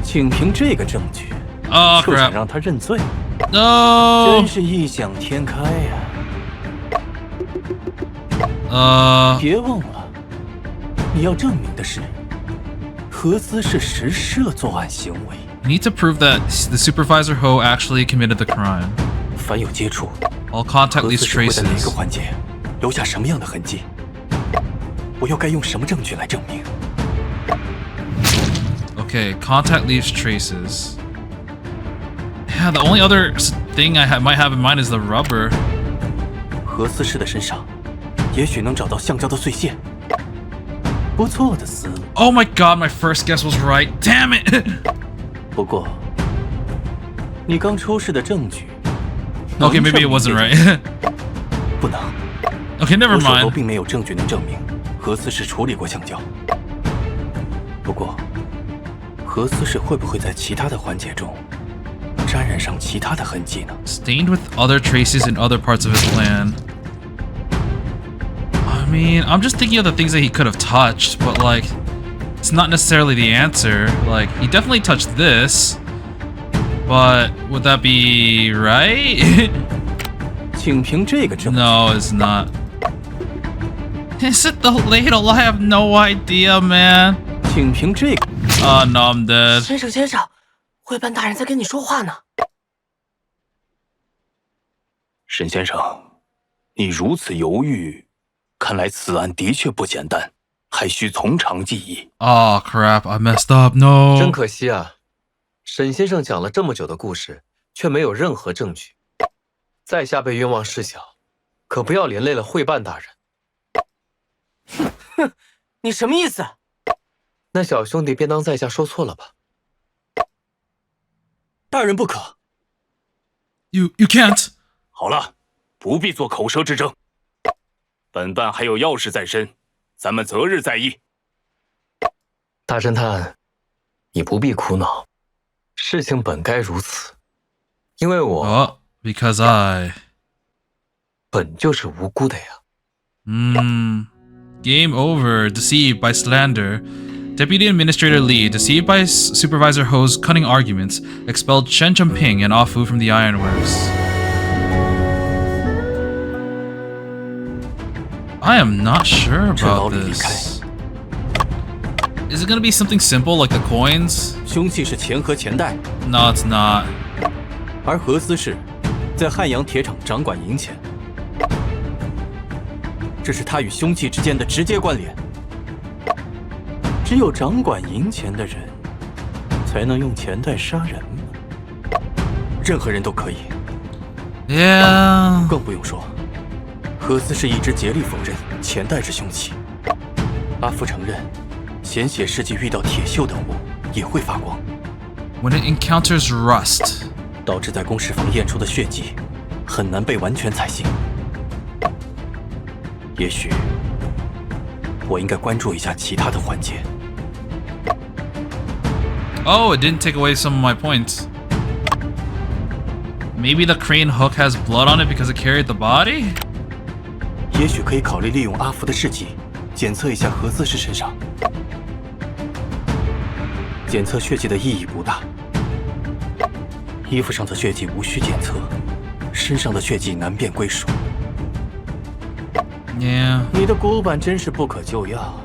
仅凭这个证据， Oh 就想 crap. 让他认罪， No! 真是异想天开呀！别忘了，你要证明的是，何司是实施了作案行为。 We need to prove that the supervisor Ho actually committed the crime. 凡有接触， All contact 何 leaves 司是会在哪 traces. 个环节留下什么样的痕迹？我又该用什么证据来证明？ Okay, contact leaves traces. Yeah, the only other thing I might have in mind is the rubber. 何司氏的身上，也许能找到橡胶的碎屑。不错的思路。 Oh my god, my first guess was right. Damn it! 不过，你刚出示的证据 Okay, maybe it wasn't right. 不能。 Okay, never 我手头 mind. 并没有证据能证明何思氏处理过橡胶。不过，何思氏会不会在其他的环节中沾染上其他的痕迹呢？ Stained with other traces in other parts of his plan. I mean, I'm just thinking of the things that he could have touched, but like, it's not necessarily the answer. Like, he definitely touched this, but would that be right? 请凭这个证据。 No, it's not. Is it the ladle? I have no idea, man. 请凭这个。 Oh no, I'm dead. 先生，会办大人在跟你说话呢。沈先生，你如此犹豫，看来此案的确不简单，还需从长计议。Oh crap, I messed up. No. 真可惜啊，沈先生讲了这么久的故事，却没有任何证据。在下被冤枉事小，可不要连累了会办大人。哼，你什么意思？那小兄弟便当在下说错了吧。大人不可。 You can't. 好了，不必做口舌之争。本办还有要事在身，咱们择日再议。大侦探，你不必苦恼，事情本该如此，因为我 Oh, because I. 本就是无辜的呀。Game over. Deceived by slander. Deputy Administrator Lee, deceived by Supervisor Ho's cunning arguments, expelled Shen Chumping and Ah Fu from the Ironworks. I am not sure about this. Is it gonna be something simple like the coins? 凶器是钱和钱袋， No, it's not. 而何思氏在汉阳铁厂掌管银钱，这是他与凶器之间的直接关联。只有掌管银钱的人，才能用钱袋杀人吗？任何人都可以， Yeah. 更不用说，何思氏一直竭力否认钱袋是凶器。阿福承认，鲜血试剂遇到铁锈等物也会发光， When it encounters rust. 导致在公事房验出的血迹很难被完全采信。也许我应该关注一下其他的环节。 Oh, it didn't take away some of my points. Maybe the crane hook has blood on it because it carried the body? 也许可以考虑利用阿福的试剂，检测一下何思氏身上。检测血迹的意义不大，衣服上的血迹无需检测，身上的血迹难辨归属。 Yeah. 你的古板真是不可救药。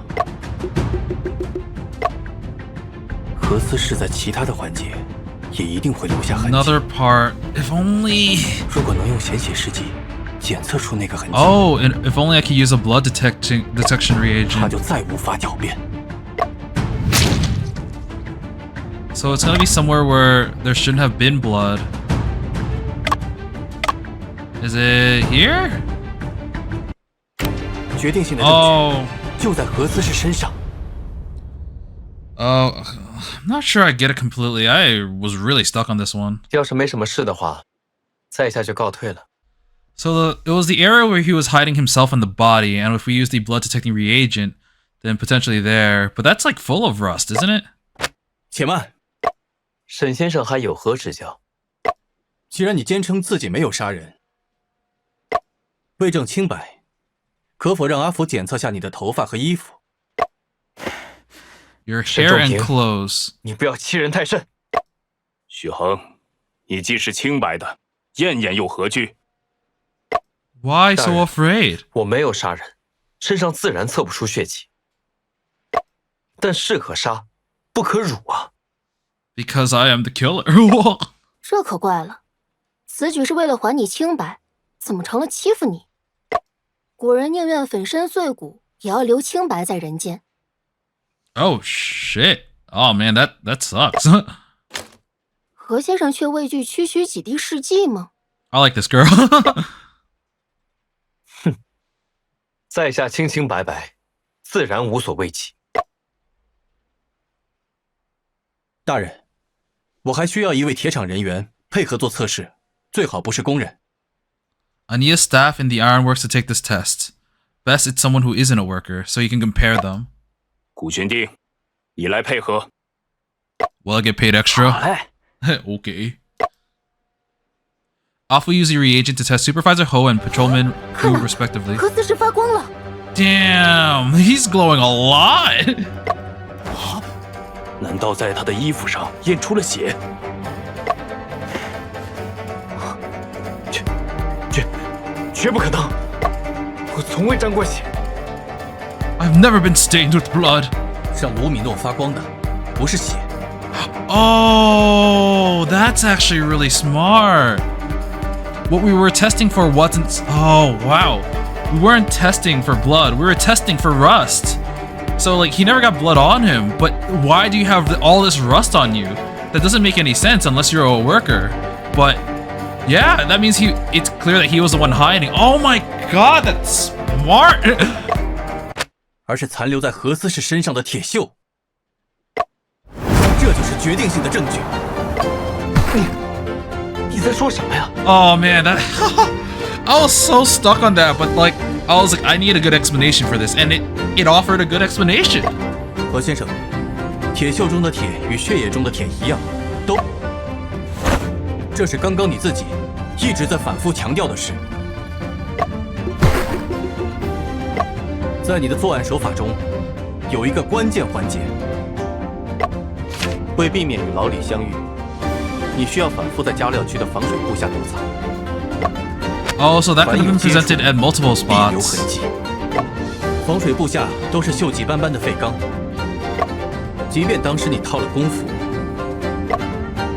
何思氏在其他的环节也一定会留下痕迹。 Another part. If only. 如果能用鲜血试剂检测出那个痕迹， Oh, and if only I could use a blood detection 他 reagent. 就再无法狡辩。 So it's gonna be somewhere where there shouldn't have been blood. Is it here? 决定性的证 Oh. 据就在何思氏身上。 Oh, I'm not sure I get it completely. I was really stuck on this one. 要是没什么事的话，在下就告退了。 So it was the area where he was hiding himself in the body, and if we use the blood detecting reagent, then potentially there. But that's like full of rust, isn't it? 且慢，沈先生还有何指教？既然你坚称自己没有杀人，为证清白，可否让阿福检测下你的头发和衣服？ Your 沈 hair 仲 and 平 clothes. 你不要欺人太甚。许恒，你既是清白的，验验又何惧？ Why so 大人。 afraid? 我没有杀人，身上自然测不出血迹。但士可杀，不可辱啊！ Because I am the killer. 这可怪了，此举是为了还你清白，怎么成了欺负你？古人宁愿粉身碎骨，也要留清白在人间。 Oh shit. Oh man, that sucks. 何先生却畏惧区区几滴试剂吗？ I like this girl. 在下清清白白，自然无所畏惧。大人，我还需要一位铁厂人员配合做测试，最好不是工人。I need a staff in the Ironworks to take this test. Best it's someone who isn't a worker, so you can compare them. 古玄丁，你来配合。 Will I get paid extra? 哎， Okay. Off we use the reagent to test Supervisor Ho and Patrolman Hu respectively. 核磁石发光了， Damn, he's glowing a lot. 难道在他的衣服上验出了血？绝不可能！我从未沾过血。 I've never been stained with blood. 让卢米诺发光的不是血， Oh, that's actually really smart. What we were testing for wasn't... Oh, wow. We weren't testing for blood. We were testing for rust. So, like, he never got blood on him. But why do you have all this rust on you? That doesn't make any sense unless you're a worker. But, yeah, that means it's clear that he was the one hiding. Oh my god, that's smart. 而是残留在何思氏身上的铁锈。这就是决定性的证据。你在说什么呀？ Oh man, that I was so stuck on that, but like I was like, I need a good explanation for this, and it offered a good explanation. 何先生，铁锈中的铁与血液中的铁一样，都……这是刚刚你自己一直在反复强调的事。在你的作案手法中，有一个关键环节，为避免与老李相遇，你需要反复在加料区的防水布下躲藏。 Oh, so that could have been presented at multiple 必有 spots. 痕迹。防水布下都是锈迹斑斑的废钢，即便当时你套了工服，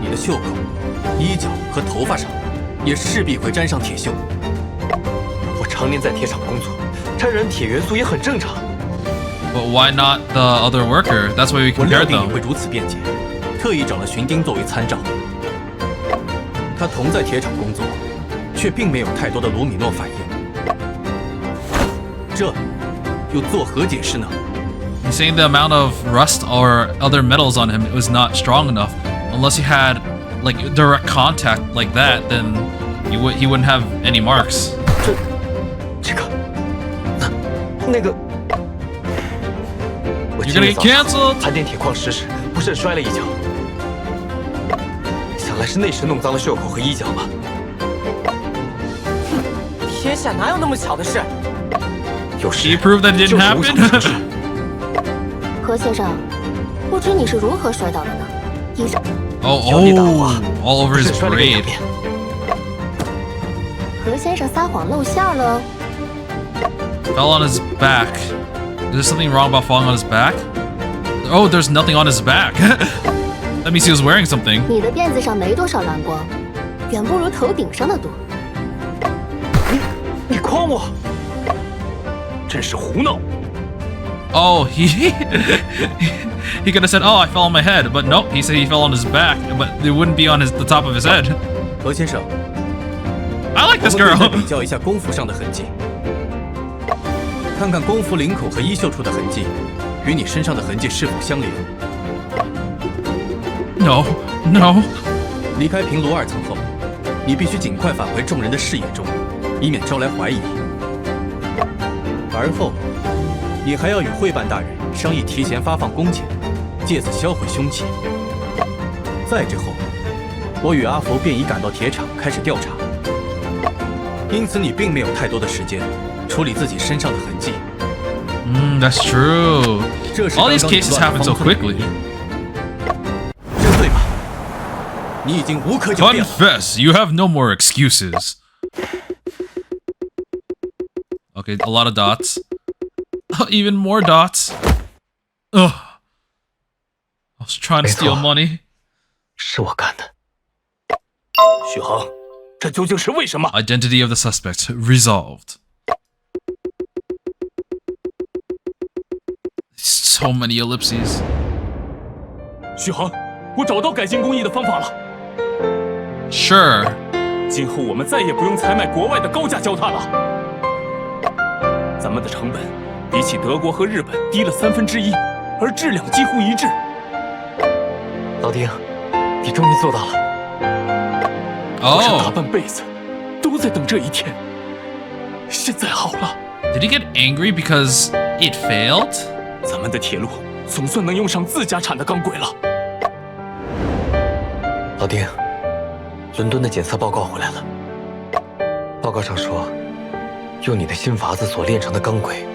你的袖口、衣角和头发上也势必会沾上铁锈。我常年在铁厂工作，沾染铁元素也很正常。 But why not the other worker? That's why we 我料 compared 定你会 them. 如此辩解，特意找了荀丁作为参照。他同在铁厂工作，却并没有太多的卢米诺反应。这又作何解释呢？ He's saying the amount of rust or other metals on him was not strong enough. Unless he had like direct contact like that, then he wouldn't have any marks. 这个，那个，我 You're 今 gonna 日 get 早上 canceled. 盘点铁矿石时，不慎摔了一跤，想来是那时弄脏了袖口和衣角吧。天下哪有那么巧的事？有时 He proved that it 就 didn't 是无常的 happen. 事。何先生，不知你是如何摔倒的呢？衣上 Oh, 有你打我， all over 不 his 慎摔了个两 braid. 面。何先生撒谎露馅了。 Fell on his back. Is there something wrong about falling on his back? Oh, there's nothing on his back. That means he was wearing something. 你的辫子上没多少蓝光，远不如头顶上的多。你诓我！真是胡闹！ Oh, he could have said, "Oh, I fell on my head," but nope. He said he fell on his back, but it wouldn't be on the top of his head. 何先生， I like 我 this 们可以 girl. 比较一下工服上的痕迹，看看工服领口和衣袖处的痕迹与你身上的痕迹是否相连。 No, no. 离开平炉2层后，你必须尽快返回众人的视野中，以免招来怀疑。而后，你还要与会办大人商议提前发放工钱，借此销毁凶器。再之后，我与阿福便已赶到铁厂开始调查，因此你并没有太多的时间处理自己身上的痕迹。 That's true. 这是 All 刚 these 刚你 cases 乱 happen 方 so 寸的原 quickly. 因。认罪吧，你已经无可狡辩了。 Confess. You have no more excuses. Okay, a lot of dots. Even more dots. Ugh. I was trying to steal money. 是我干的。许航，这究竟是为什么？ Identity of the suspect resolved. So many ellipses. 许航，我找到改进工艺的方法了。 Sure. 今后我们再也不用采买国外的高价胶踏了。咱们的成本比起德国和日本低了1/3，而质量几乎一致。老丁，你终于做到了。我想大 Oh. 半辈子都在等这一天。现在好了， Did he get angry because it failed? 咱们的铁路总算能用上自家产的钢轨了。老丁，伦敦的检测报告回来了。报告上说，用你的新法子所炼成的钢轨，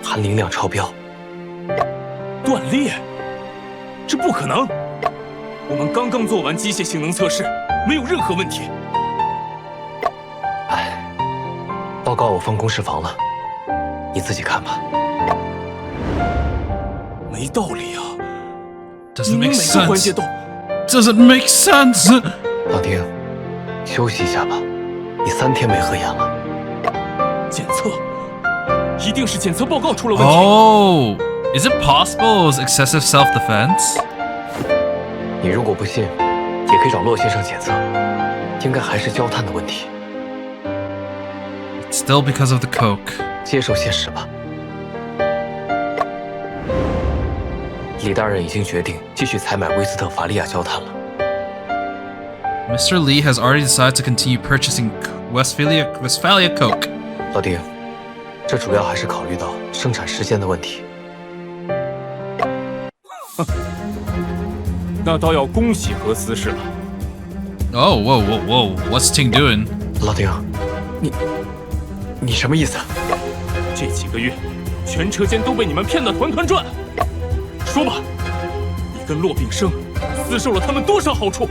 含磷量超标。断裂？这不可能！我们刚刚做完机械性能测试，没有任何问题。哎，报告我放公事房了，你自己看吧。没道理啊！ Doesn't 明 make 明每个环节 sense. 都…… Doesn't make sense. 老丁，休息一下吧，你3天没合眼了。检测，一定是检测报告出了问题。Oh, is it possible it was excessive self-defense? 你如果不信，也可以找骆先生检测，应该还是焦炭的问题。 It's still because of the coke. 接受现实吧。李大人已经决定继续采买威斯特伐利亚焦炭了。 Mr. Lee has already decided to continue purchasing Westphalia coke. 老丁，这主要还是考虑到生产时间的问题。那倒要恭喜何思氏了。 Oh, whoa. What's Ting doing? 老丁，你什么意思？这几个月，全车间都被你们骗得团团转。说吧，你跟骆炳生私受了他们多少好处？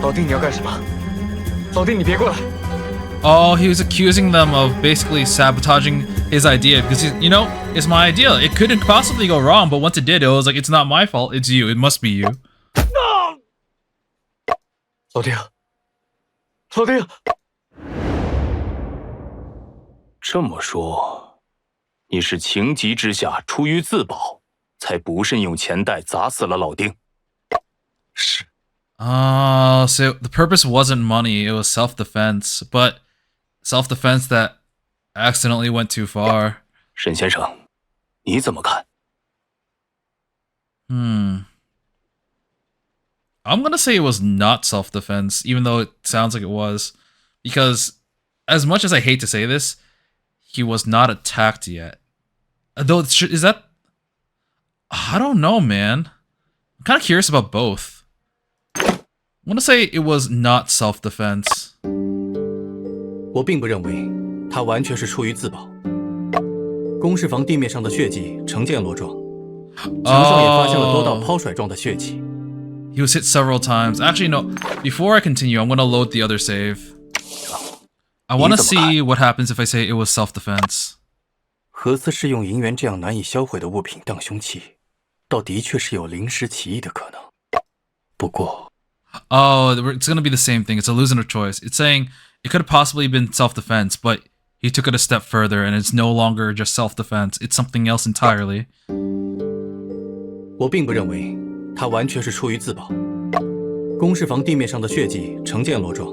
老丁，你要干什么？老丁，你别过来！ Oh, he was accusing them of basically sabotaging his idea because, it's my idea. It couldn't possibly go wrong, but once it did, it was like, it's not my fault, it's you. It must be you. 老丁，老丁，这么说，你是情急之下出于自保，才不慎用钱袋砸死了老丁。是。 So the purpose wasn't money, it was self-defense, but self-defense that accidentally went too far. 沈先生，你怎么看？ I'm gonna say it was not self-defense, even though it sounds like it was. Because, as much as I hate to say this, he was not attacked yet. Though, is that... I don't know, man. I'm kind of curious about both. I'm gonna say it was not self-defense. 我并不认为他完全是出于自保。公事房地面上的血迹呈渐落状，墙上也发现了多道抛甩状的血迹。He was hit several times. Actually, no. Before I continue, I'm gonna load the other save. I want to see what happens if I say it was self-defense. 何思是用银元这样难以销毁的物品当凶器，倒的确是有临时起意的可能。不过， Oh, it's gonna be the same thing. It's a losing of choice. It's saying it could have possibly been self-defense, but he took it a step further, and it's no longer just self-defense. It's something else entirely. 我并不认为他完全是出于自保。公事房地面上的血迹呈渐落状，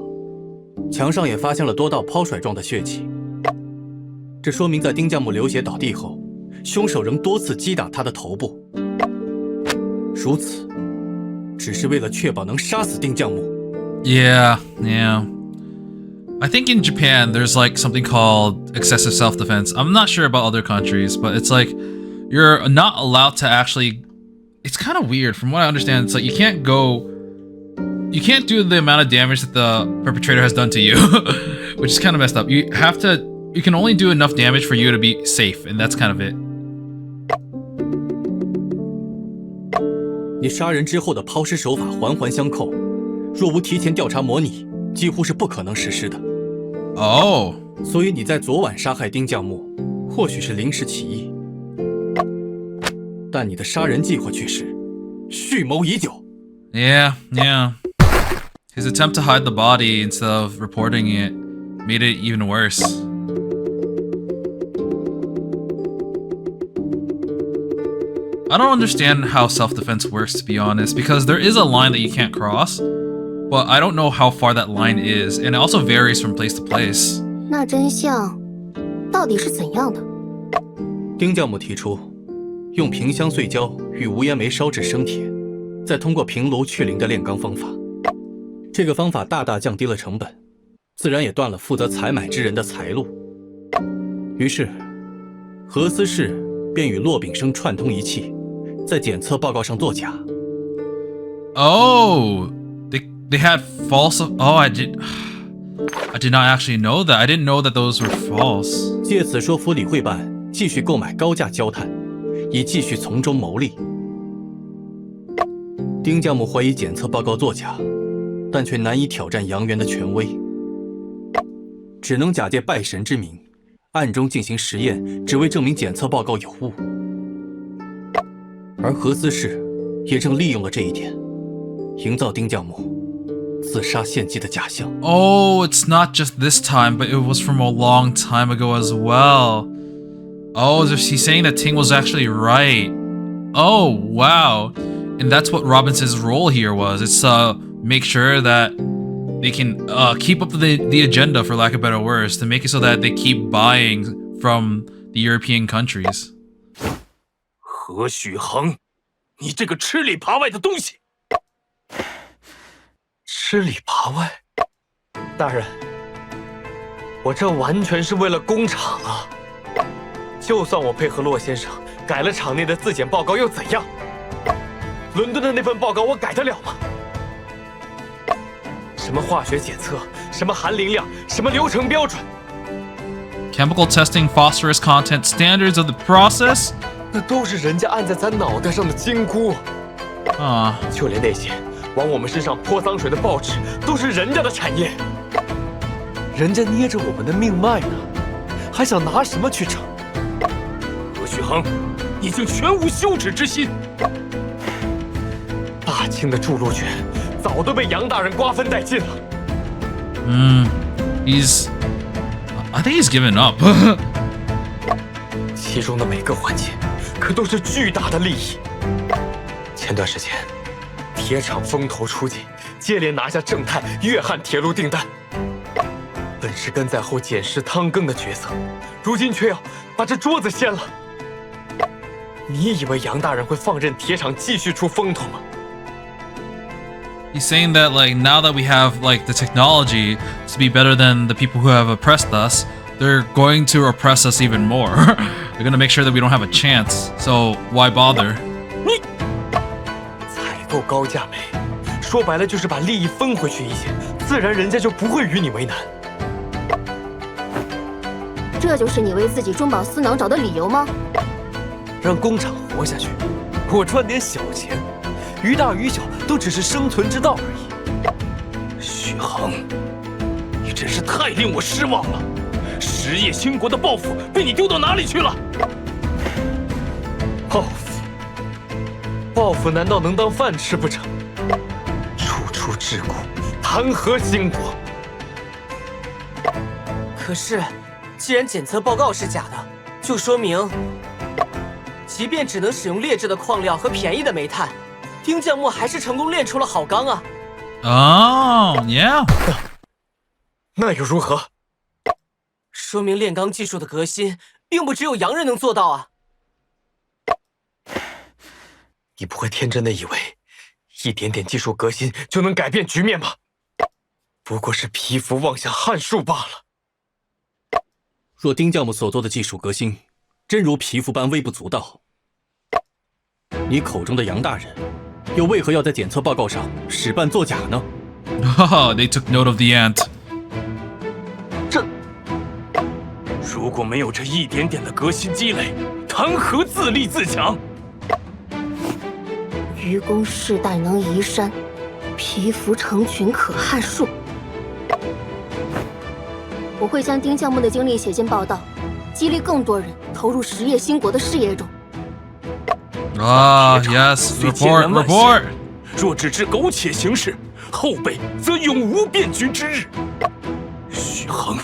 墙上也发现了多道抛甩状的血迹。这说明在丁将木流血倒地后，凶手仍多次击打他的头部。如此，只是为了确保能杀死丁将木。Yeah. I think in Japan, there's like something called excessive self-defense. I'm not sure about other countries, but it's like you're not allowed to actually... It's kind of weird. From what I understand, it's like you can't do the amount of damage that the perpetrator has done to you, which is kind of messed up. You can only do enough damage for you to be safe, and that's kind of it. 你杀人之后的抛尸手法环环相扣，若无提前调查模拟，几乎是不可能实施的。Oh. 所以你在昨晚杀害丁将木，或许是临时起意，但你的杀人计划却是蓄谋已久。Yeah. His attempt to hide the body instead of reporting it made it even worse. I don't understand how self-defense works, to be honest, because there is a line that you can't cross, but I don't know how far that line is, and it also varies from place to place. 那真相到底是怎样的？丁将木提出，用萍香碎胶与无烟煤烧制生铁，再通过平炉去磷的炼钢方法。这个方法大大降低了成本，自然也断了负责采买之人的财路。于是，何思氏便与骆秉生串通一气，在检测报告上作假。Oh, they had false. Oh, I did not actually know that. I didn't know that those were false. 借此说服李会办继续购买高价焦炭，以继续从中牟利。丁将木怀疑检测报告作假，但却难以挑战杨元的权威，只能假借拜神之名，暗中进行实验，只为证明检测报告有误。而何思氏也正利用了这一点，营造丁将木自杀献祭的假象。Oh, it's not just this time, but it was from a long time ago as well. Oh, he's saying that Ting was actually right. Oh, wow. And that's what Robinson's role here was. It's make sure that they can keep up the agenda, for lack of better words, to make it so that they keep buying from the European countries. 何许恒，你这个吃里扒外的东西！吃里扒外，大人，我这完全是为了工厂啊！就算我配合骆先生改了厂内的自检报告又怎样？伦敦的那份报告我改得了吗？什么化学检测，什么含磷量，什么流程标准， Chemical testing, phosphorus content, standards of the process. 那都是人家按在咱脑袋上的金箍。就连那些往我们身上泼脏水的报纸，都是人家的产业。人家捏着我们的命脉呢，还想拿什么去争？何许恒，你竟全无羞耻之心！大清的筑路权早都被杨大人瓜分殆尽了。I think he's given up. 其中的每个环节，可都是巨大的利益。前段时间，铁厂风头出尽，接连拿下正太、粤汉铁路订单。本是跟在后检视汤羹的角色，如今却要把这桌子掀了。你以为杨大人会放任铁厂继续出风头吗？ He's saying that like now that we have like the technology to be better than the people who have oppressed us, they're going to oppress us even more. They're gonna make sure that we don't have a chance. So why bother? 你采购高价煤，说白了就是把利益分回去一些，自然人家就不会与你为难。这就是你为自己中饱私囊找的理由吗？让工厂活下去，我赚点小钱。 于大于小，都只是生存之道而已。许恒，你真是太令我失望了！实业兴国的抱负被你丢到哪里去了？抱负？抱负难道能当饭吃不成？处处桎梏，谈何兴国？可是，既然检测报告是假的，就说明，即便只能使用劣质的矿料和便宜的煤炭。 丁将木还是成功炼出了好钢啊！ Oh, yeah. 那又如何？说明炼钢技术的革新，并不只有洋人能做到啊！你不会天真的以为，一点点技术革新就能改变局面吧？不过是蚍蜉妄想撼树罢了。若丁将木所做的技术革新，真如蚍蜉般微不足道，你口中的杨大人。 又为何要在检测报告上使办作假呢？ They took note of the ant. 这如果没有这一点点的革新积累，谈何自立自强？愚公世代能移山，蚍蜉成群可撼树。我会将丁将木的经历写进报道，激励更多人投入实业兴国的事业中。 Ah, yes. Report. 若只知苟且行事，后辈则永无变局之日。许恒，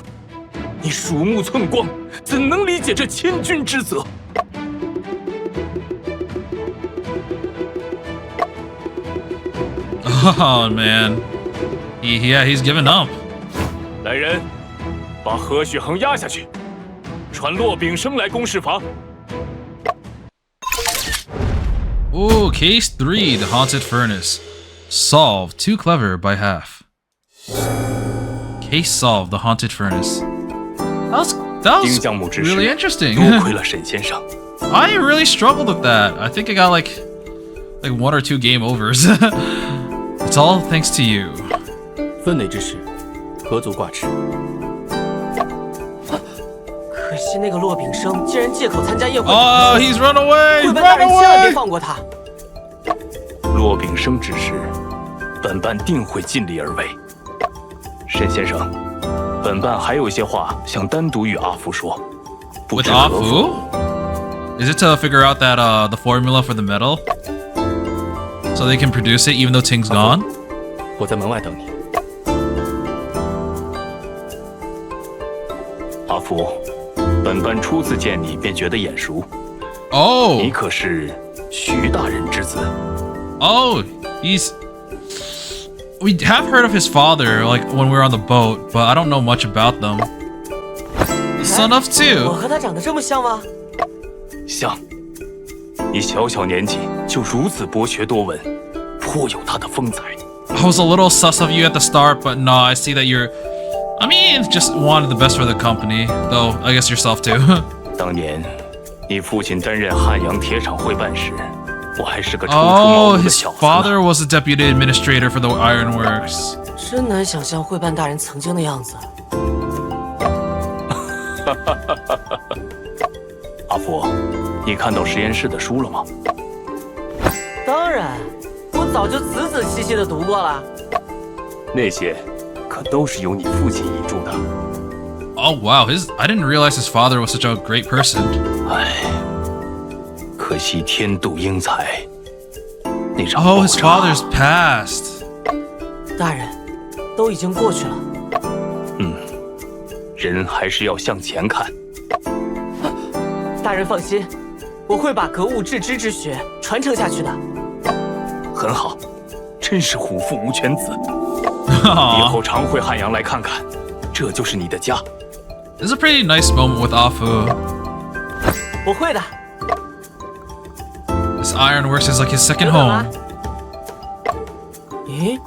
你鼠目寸光，怎能理解这千钧之责？ Oh man, he's given up. 来人，把何许恒押下去，传骆秉生来公事房。 Ooh, case 3, the haunted furnace. Solved. Too clever by half. Case solved, the haunted furnace. That 丁 was 将木之事 really interesting. 多亏了沈先生。I really struggled with that. I think I got like 1 or 2 game overs. It's all thanks to you. 分内之事，何足挂齿。可惜那个骆秉生竟然借口参加宴会。Oh, he's run away! 会班 Run 大人千万别 away! 放过他。骆秉生之事，本办定会尽力而为。沈先生，本办还有一些话想单独与阿福说，不 With 知可否？ Afu? Is it to figure out that the formula for the metal? So they can produce it even though Ting's gone? 我在门外等你。阿福，本办初次见你便觉得眼熟， Oh! 你可是徐大人之子？ Oh! We have heard of his father, like when we were on the boat, but I don't know much about them. The son of 我 two. 和他长得这么像吗？像，你小小年纪就如此博学多闻，颇有他的风采。 I was a little sus of you at the start, but no, I see that you're... I mean, just wanted the best for the company, though I guess yourself too. 当年，你父亲担任汉阳铁厂会办时，我还是个初出茅 Oh, 庐的 his 小子呢。 father was the deputy administrator for the Ironworks. 真难想象会办大人曾经的样子。阿福，你看到实验室的书了吗？当然，我早就仔仔细细的读过了。那些可都是由你父亲遗著的。 Oh wow, I didn't realize his father was such a great person. 唉，可惜天妒英才。那场 Oh, 爆 his 炸 father's passed. 大人，都已经过去了。人还是要向前看。大人放心，我会把格物致知之学传承下去的。很好，真是虎父无犬子。以后常回汉阳来看看，这就是你的家。 This is a pretty nice moment with Afu. 我会的。 This Ironworks is like his second 等等啊 home. 咦，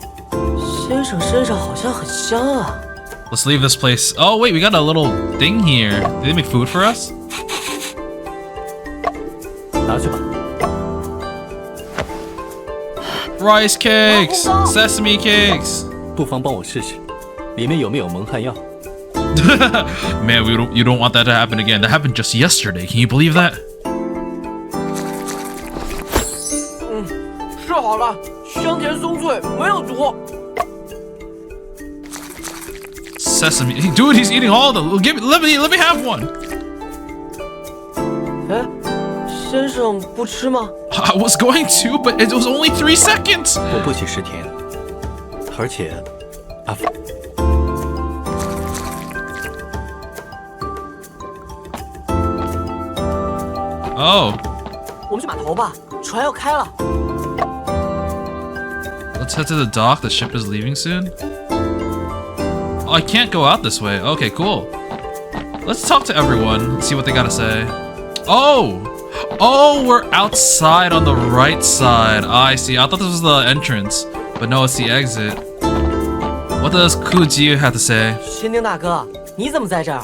先生身上好像很香啊。 Let's leave this place. Oh wait, we got a little thing here. Did they make food for us? 拿去吧。 Rice cakes, 红包。 sesame cakes. 不妨帮我试试，里面有没有蒙汗药？ Man, you don't want that to happen again. That happened just yesterday. Can you believe that? 试好了，香甜松脆，没有毒。 Sesame, dude, he's eating all of them. Let me have one. 哎，先生不吃吗？ I was going to, but it was only 3 seconds. 我不喜食甜，而且，阿福， Oh, 我们去码头吧，船要开了。 let's head to the dock. The ship is leaving soon. Oh, I can't go out this way. Okay, cool. Let's talk to everyone, see what they gotta say. Oh, we're outside on the right side. I see. I thought this was the entrance, but no, it's the exit. What does Kuji have to say? 新丁大哥，你怎么在这儿？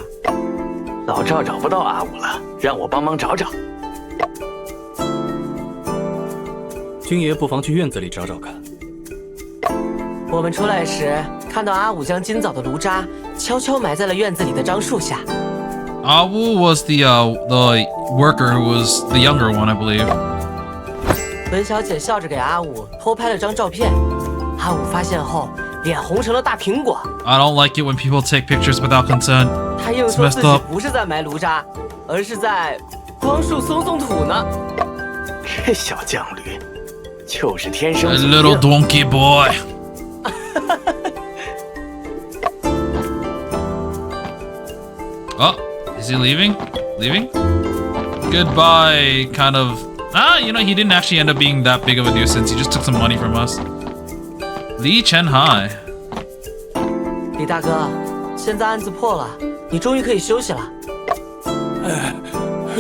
老赵找不到阿武了，让我帮忙找找。君爷不妨去院子里找找看。我们出来时看到阿武将今早的炉渣悄悄埋在了院子里的樟树下。 Awu was the worker who was the younger one, I believe. 文小姐笑着给阿武偷拍了张照片，阿武发现后脸红成了大苹果。 I don't like it when people take pictures without consent. 他硬 It's 说 messed 自己 up. 不是在埋炉渣，而是在帮树松松土呢。这小犟驴，就是天 A 生嘴 little 硬。 donkey boy. Oh, is he leaving? Leaving? Goodbye, kind of. You know, he didn't actually end up being that big of a nuisance. He just took some money from us. Li Chenhai. 李大哥，现在案子破了，你终于可以休息了。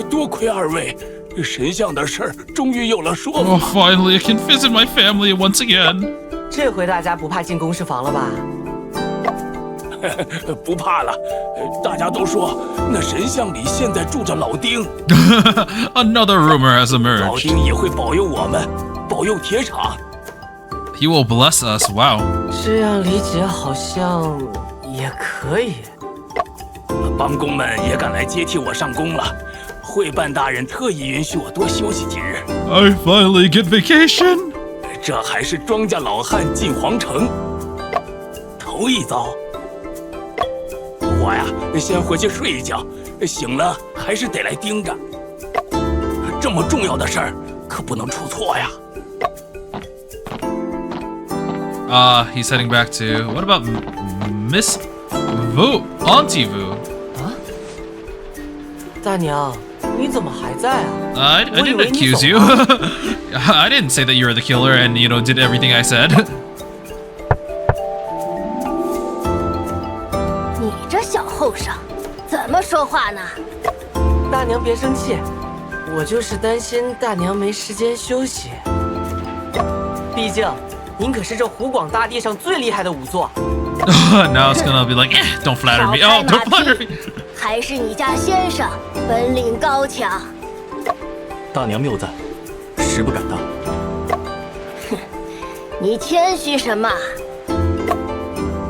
多亏二位，神像的事儿终于有了说 Oh, 法。 finally, I can visit my family once again. 这回大家不怕进公事房了吧？不怕了，大家都说那神像里现在住着老丁。Another rumor has 老 emerged. 丁也会保佑我们，保佑铁厂。He will bless us. Wow. 这样理解好像也可以。帮工们也赶来接替我上工了。会办大人特意允许我多休息几日。I finally get vacation. 这还是庄稼老汉进皇城头一遭。我呀，先回去睡一觉，醒了还是得来盯着。这么重要的事儿，可不能出错呀。He's heading back to. What about Miss Vu? Auntie Vu? 大娘，你怎么还在啊？ I didn't accuse you. I didn't say that you were the killer and, did everything I said. 你这小后生，怎么说话呢？大娘别生气，我就是担心大娘没时间休息。毕竟，您可是这湖广大地上最厉害的仵作。Now it's gonna be like, don't flatter me. Oh, don't flatter me. 还是你家先生本领高强。大娘谬赞，实不敢当。你谦虚什么？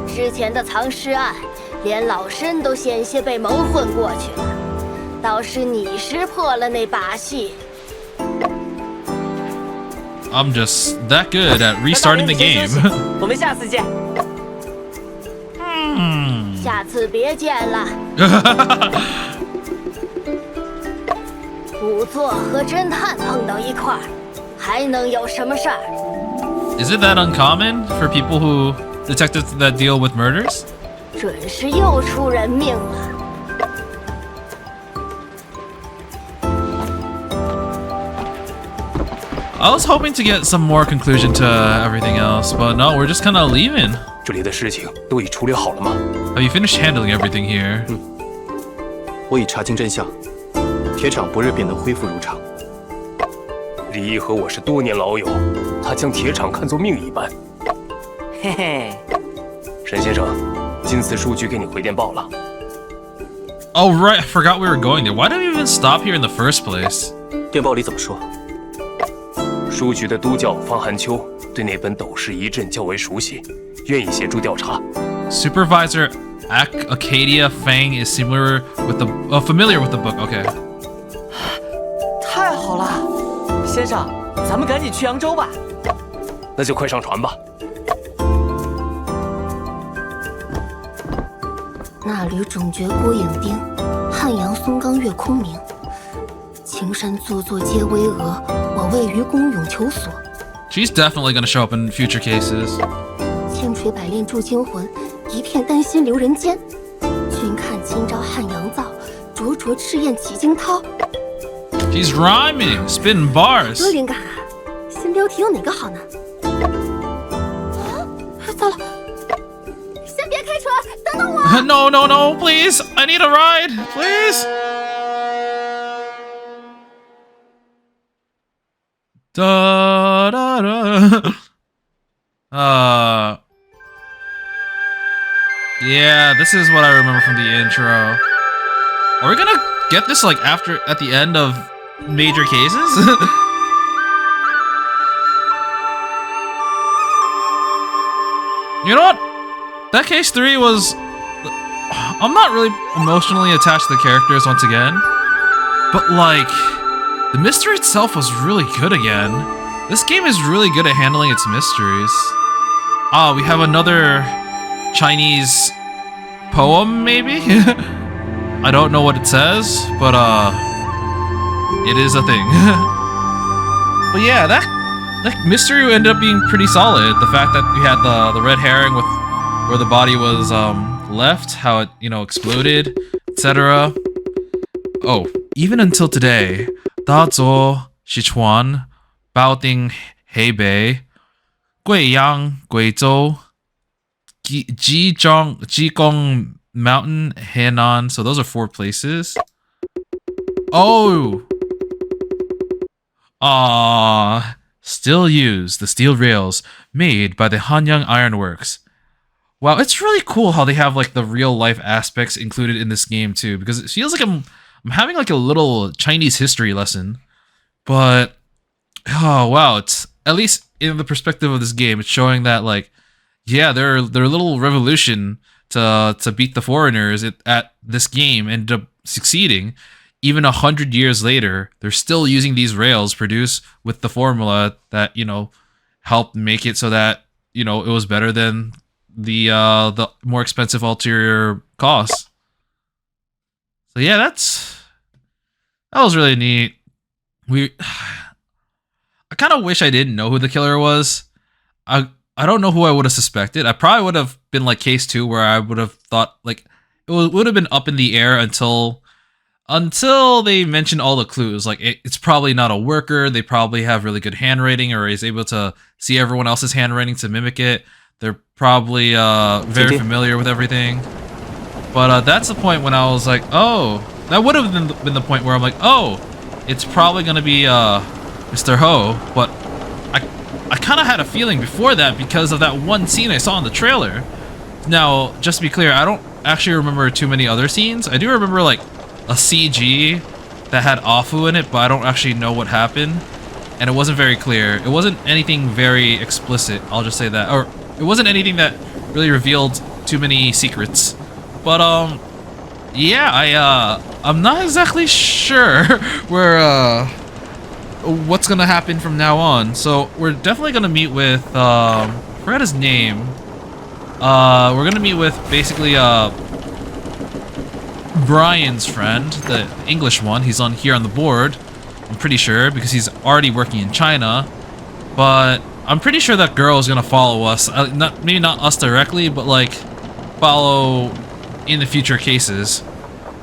之前的藏尸案，连老身都险些被蒙混过去了，倒是你识破了那把戏。I'm just that good at restarting the 那大娘你先 game. 休息我们下次见。下次别见了。仵作和侦探碰到一块儿，还能有什么事儿？ Is it that uncommon for people who detectives that deal with murders? 准是又出人命了。I was hoping to get some more conclusion to everything else, but no, we're just kind of leaving. 这里的事情都已处理好了吗？ Have you finished handling everything here? 我已查清真相，铁厂不日便能恢复如常。李毅和我是多年老友，他将铁厂看作命一般。嘿嘿，沈先生，金丝书局给你回电报了。 Oh right, I forgot we were going there. Why did we even stop here in the first place? 电报里怎么说？书局的督教方寒秋对那本《斗士遗阵》较为熟悉，愿意协助调查。 Supervisor Acadia Fang is familiar with the book. Okay. 太好了，先生，咱们赶紧去扬州吧。那就快上船吧。那里总觉孤影丁，汉阳松冈月空明。青山座座皆巍峨，我位于宫永求索。 She's definitely gonna show up in future cases. 千锤百炼铸精魂，一片丹心留人间。君看今朝汉阳造，灼灼赤焰起惊涛。 She's rhyming, spitting bars. 多灵感啊！新标题有哪个好呢？啊，糟了！先别开船，等等我。No, no, no, please. I need a ride, please. Da da da. Yeah, this is what I remember from the intro. Are we gonna get this like at the end of major cases? You know what? That case 3 was... I'm not really emotionally attached to the characters once again. But like... The mystery itself was really good again. This game is really good at handling its mysteries. Ah, we have another Chinese poem, maybe? I don't know what it says, but it is a thing. But yeah, that mystery ended up being pretty solid. The fact that we had the red herring with where the body was left, how it, exploded, etc. Oh, even until today, Dazhou, Sichuan, Baoting, Hebei, Guiyang, Guizhou, Jigong Mountain, Henan. So those are 4 places. Oh! Still use the steel rails made by the Hanyang Ironworks. Wow, it's really cool how they have like the real life aspects included in this game too, because it feels like I'm having like a little Chinese history lesson. But oh wow, it's at least in the perspective of this game, it's showing that like, yeah, their little revolution to beat the foreigners at this game ended up succeeding. Even 100 years later, they're still using these rails produced with the formula that, you know, helped make it so that, you know, it was better than the more expensive ulterior costs. So yeah, that was really neat. I kind of wish I didn't know who the killer was. I don't know who I would have suspected. I probably would have been like case 2, where I would have thought like it would have been up in the air until they mentioned all the clues. Like it's probably not a worker. They probably have really good handwriting, or is able to see everyone else's handwriting to mimic it. They're probably very familiar with everything. But that's the point when I was like, oh, that would have been the point where I'm like, oh, it's probably gonna be Mr. Ho. But I kind of had a feeling before that because of that one scene I saw in the trailer. Now, just to be clear, I don't actually remember too many other scenes. I do remember like a CG that had Afu in it, but I don't actually know what happened, and it wasn't very clear. It wasn't anything very explicit, I'll just say that, or it wasn't anything that really revealed too many secrets. But yeah, I'm not exactly sure where what's gonna happen from now on. So we're definitely gonna meet with I forgot his name. We're gonna meet with basically Brian's friend, the English one. He's on here on the board, I'm pretty sure, because he's already working in China. But I'm pretty sure that girl is gonna follow us. Maybe not us directly, but like follow in the future cases.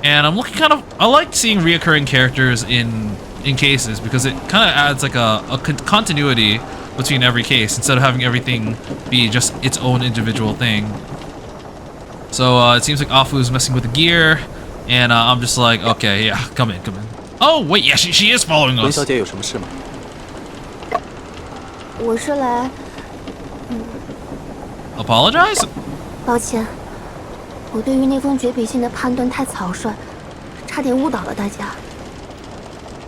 And I'm looking I like seeing reoccurring characters in cases, because it kind of adds like a continuity between every case instead of having everything be just its own individual thing. So it seems like Afu is messing with the gear, and I'm just like, okay, yeah, come in. Oh wait, yeah, she is following us. 文小姐有什么事吗？我是来， Apologize? 抱歉，我对于那封绝笔信的判断太草率，差点误导了大家。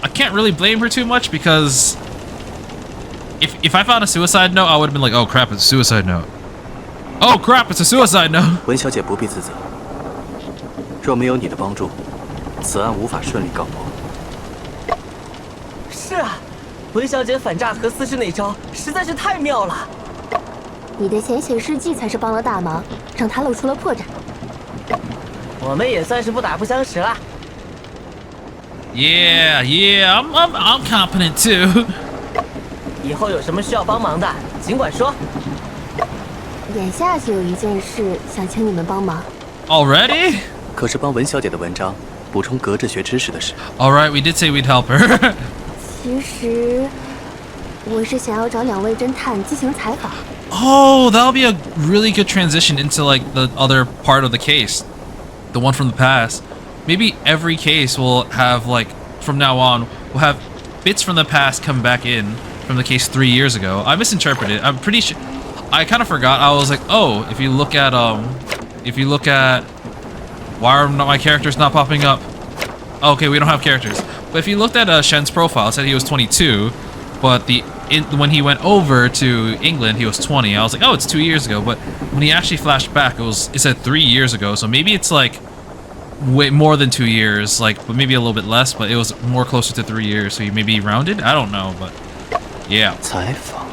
I can't really blame her too much, because if I found a suicide note, I would have been like, oh crap, it's a suicide note. Oh crap, it's a suicide note. 文小姐不必自责，若没有你的帮助，此案无法顺利告破。是啊，文小姐反诈和私事那招实在是太妙了。你的浅显事迹才是帮了大忙，让他露出了破绽。我们也算是不打不相识了。 Yeah, I'm competent too. 以后有什么需要帮忙的，尽管说。眼下就有一件事想请你们帮忙。Already? 可是帮文小姐的文章补充格致学知识的事。All right, we did say we'd help her. 其实，我是想要找2位侦探进行采访。 Oh, that'll be a really good transition into like the other part of the case, the one from the past. Maybe every case will have like from now on we'll have bits from the past come back in from the case 3 years ago. I misinterpreted. I'm pretty sure. I kind of forgot. I was like, oh, if you look at why are my characters not popping up? Okay, we don't have characters. But if you looked at Shen's profile, it said he was 22, but when he went over to England, he was 20. I was like, oh, it's 2 years ago. But when he actually flashed back, it said 3 years ago. So maybe it's like way more than 2 years, like, but maybe a little bit less. But it was more closer to 3 years, so he maybe rounded. I don't know, but yeah. 采访。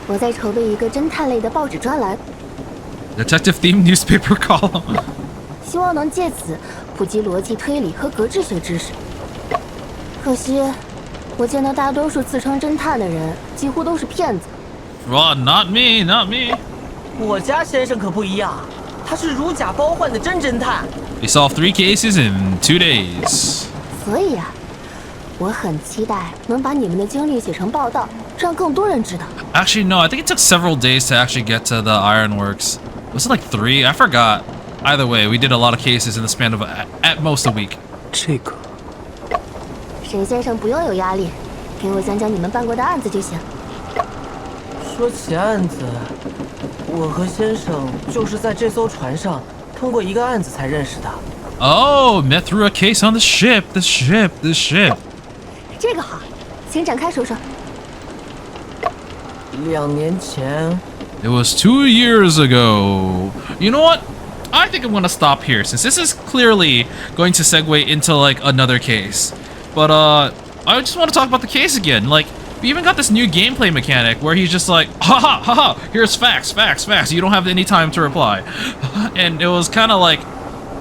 我在筹备一个侦探类的报纸专栏， Detective-themed newspaper column. 希望能借此普及逻辑推理和格致学知识。可惜，我见到大多数自称侦探的人几乎都是骗子。Well, not me, not me. 我家先生可不一样，他是如假包换的真侦探。 They solved 3 cases in 2 days. 所以啊，我很期待能把你们的经历写成报道，让更多人知道。 Actually, no, I think it took several days to actually get to the Ironworks. Was it like 3? I forgot. Either way, we did a lot of cases in the span of at most a week. 这个沈先生不用有压力，给我讲讲你们办过的案子就行。说起案子，我和先生就是在这艘船上通过一个案子才认识的。Oh, met through a case on the ship. The ship. 这个好，请展开说说。2年前， It was 2 years ago. You know what? I think I'm gonna stop here since this is clearly going to segue into like another case. But I just want to talk about the case again. Like, we even got this new gameplay mechanic where he's just like, haha, here's facts. You don't have any time to reply. And it was kind of like,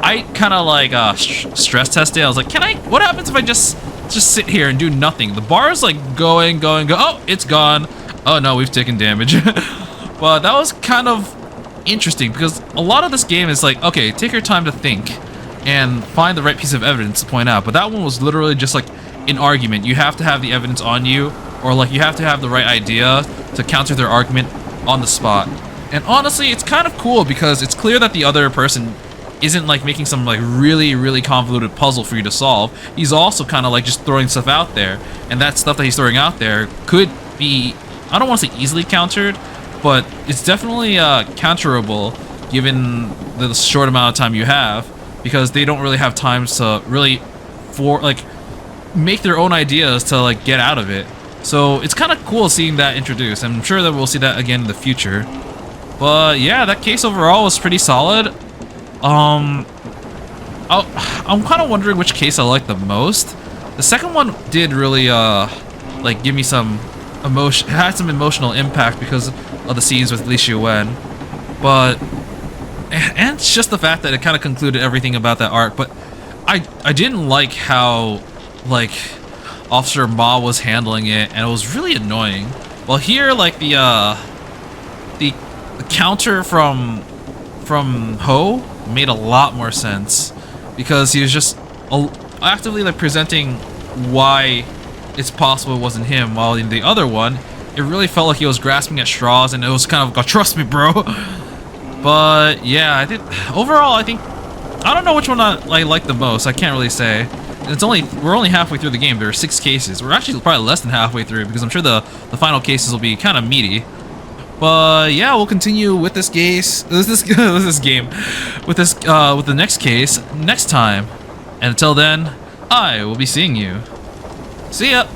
I kind of like stress tested. I was like, what happens if I just sit here and do nothing? The bar is like going. Oh, it's gone. Oh no, we've taken damage. But that was kind of interesting because a lot of this game is like, okay, take your time to think and find the right piece of evidence to point out. But that one was literally just like an argument. You have to have the evidence on you, or like you have to have the right idea to counter their argument on the spot. And honestly, it's kind of cool because it's clear that the other person isn't like making some like really convoluted puzzle for you to solve. He's also kind of like just throwing stuff out there, and that stuff that he's throwing out there could be, I don't want to say easily countered, but it's definitely counterable given the short amount of time you have, because they don't really have time to really make their own ideas to like get out of it. So it's kind of cool seeing that introduced. I'm sure that we'll see that again in the future. But yeah, that case overall was pretty solid. I'm kind of wondering which case I like the most. The second one did really like give me some emotion, had some emotional impact because of the scenes with Li Xiuwen. But and it's just the fact that it kind of concluded everything about that arc. But I didn't like how like Officer Ma was handling it, and it was really annoying. Well, here like the counter from Ho made a lot more sense because he was just actively like presenting why it's possible it wasn't him, while in the other one it really felt like he was grasping at straws, and it was kind of like, trust me bro. But yeah, I think overall I don't know which one I like the most. I can't really say. We're only halfway through the game. There are 6 cases. We're actually probably less than halfway through because I'm sure the final cases will be kind of meaty. But yeah, we'll continue with this case, with the next case next time. And until then, I will be seeing you. See ya.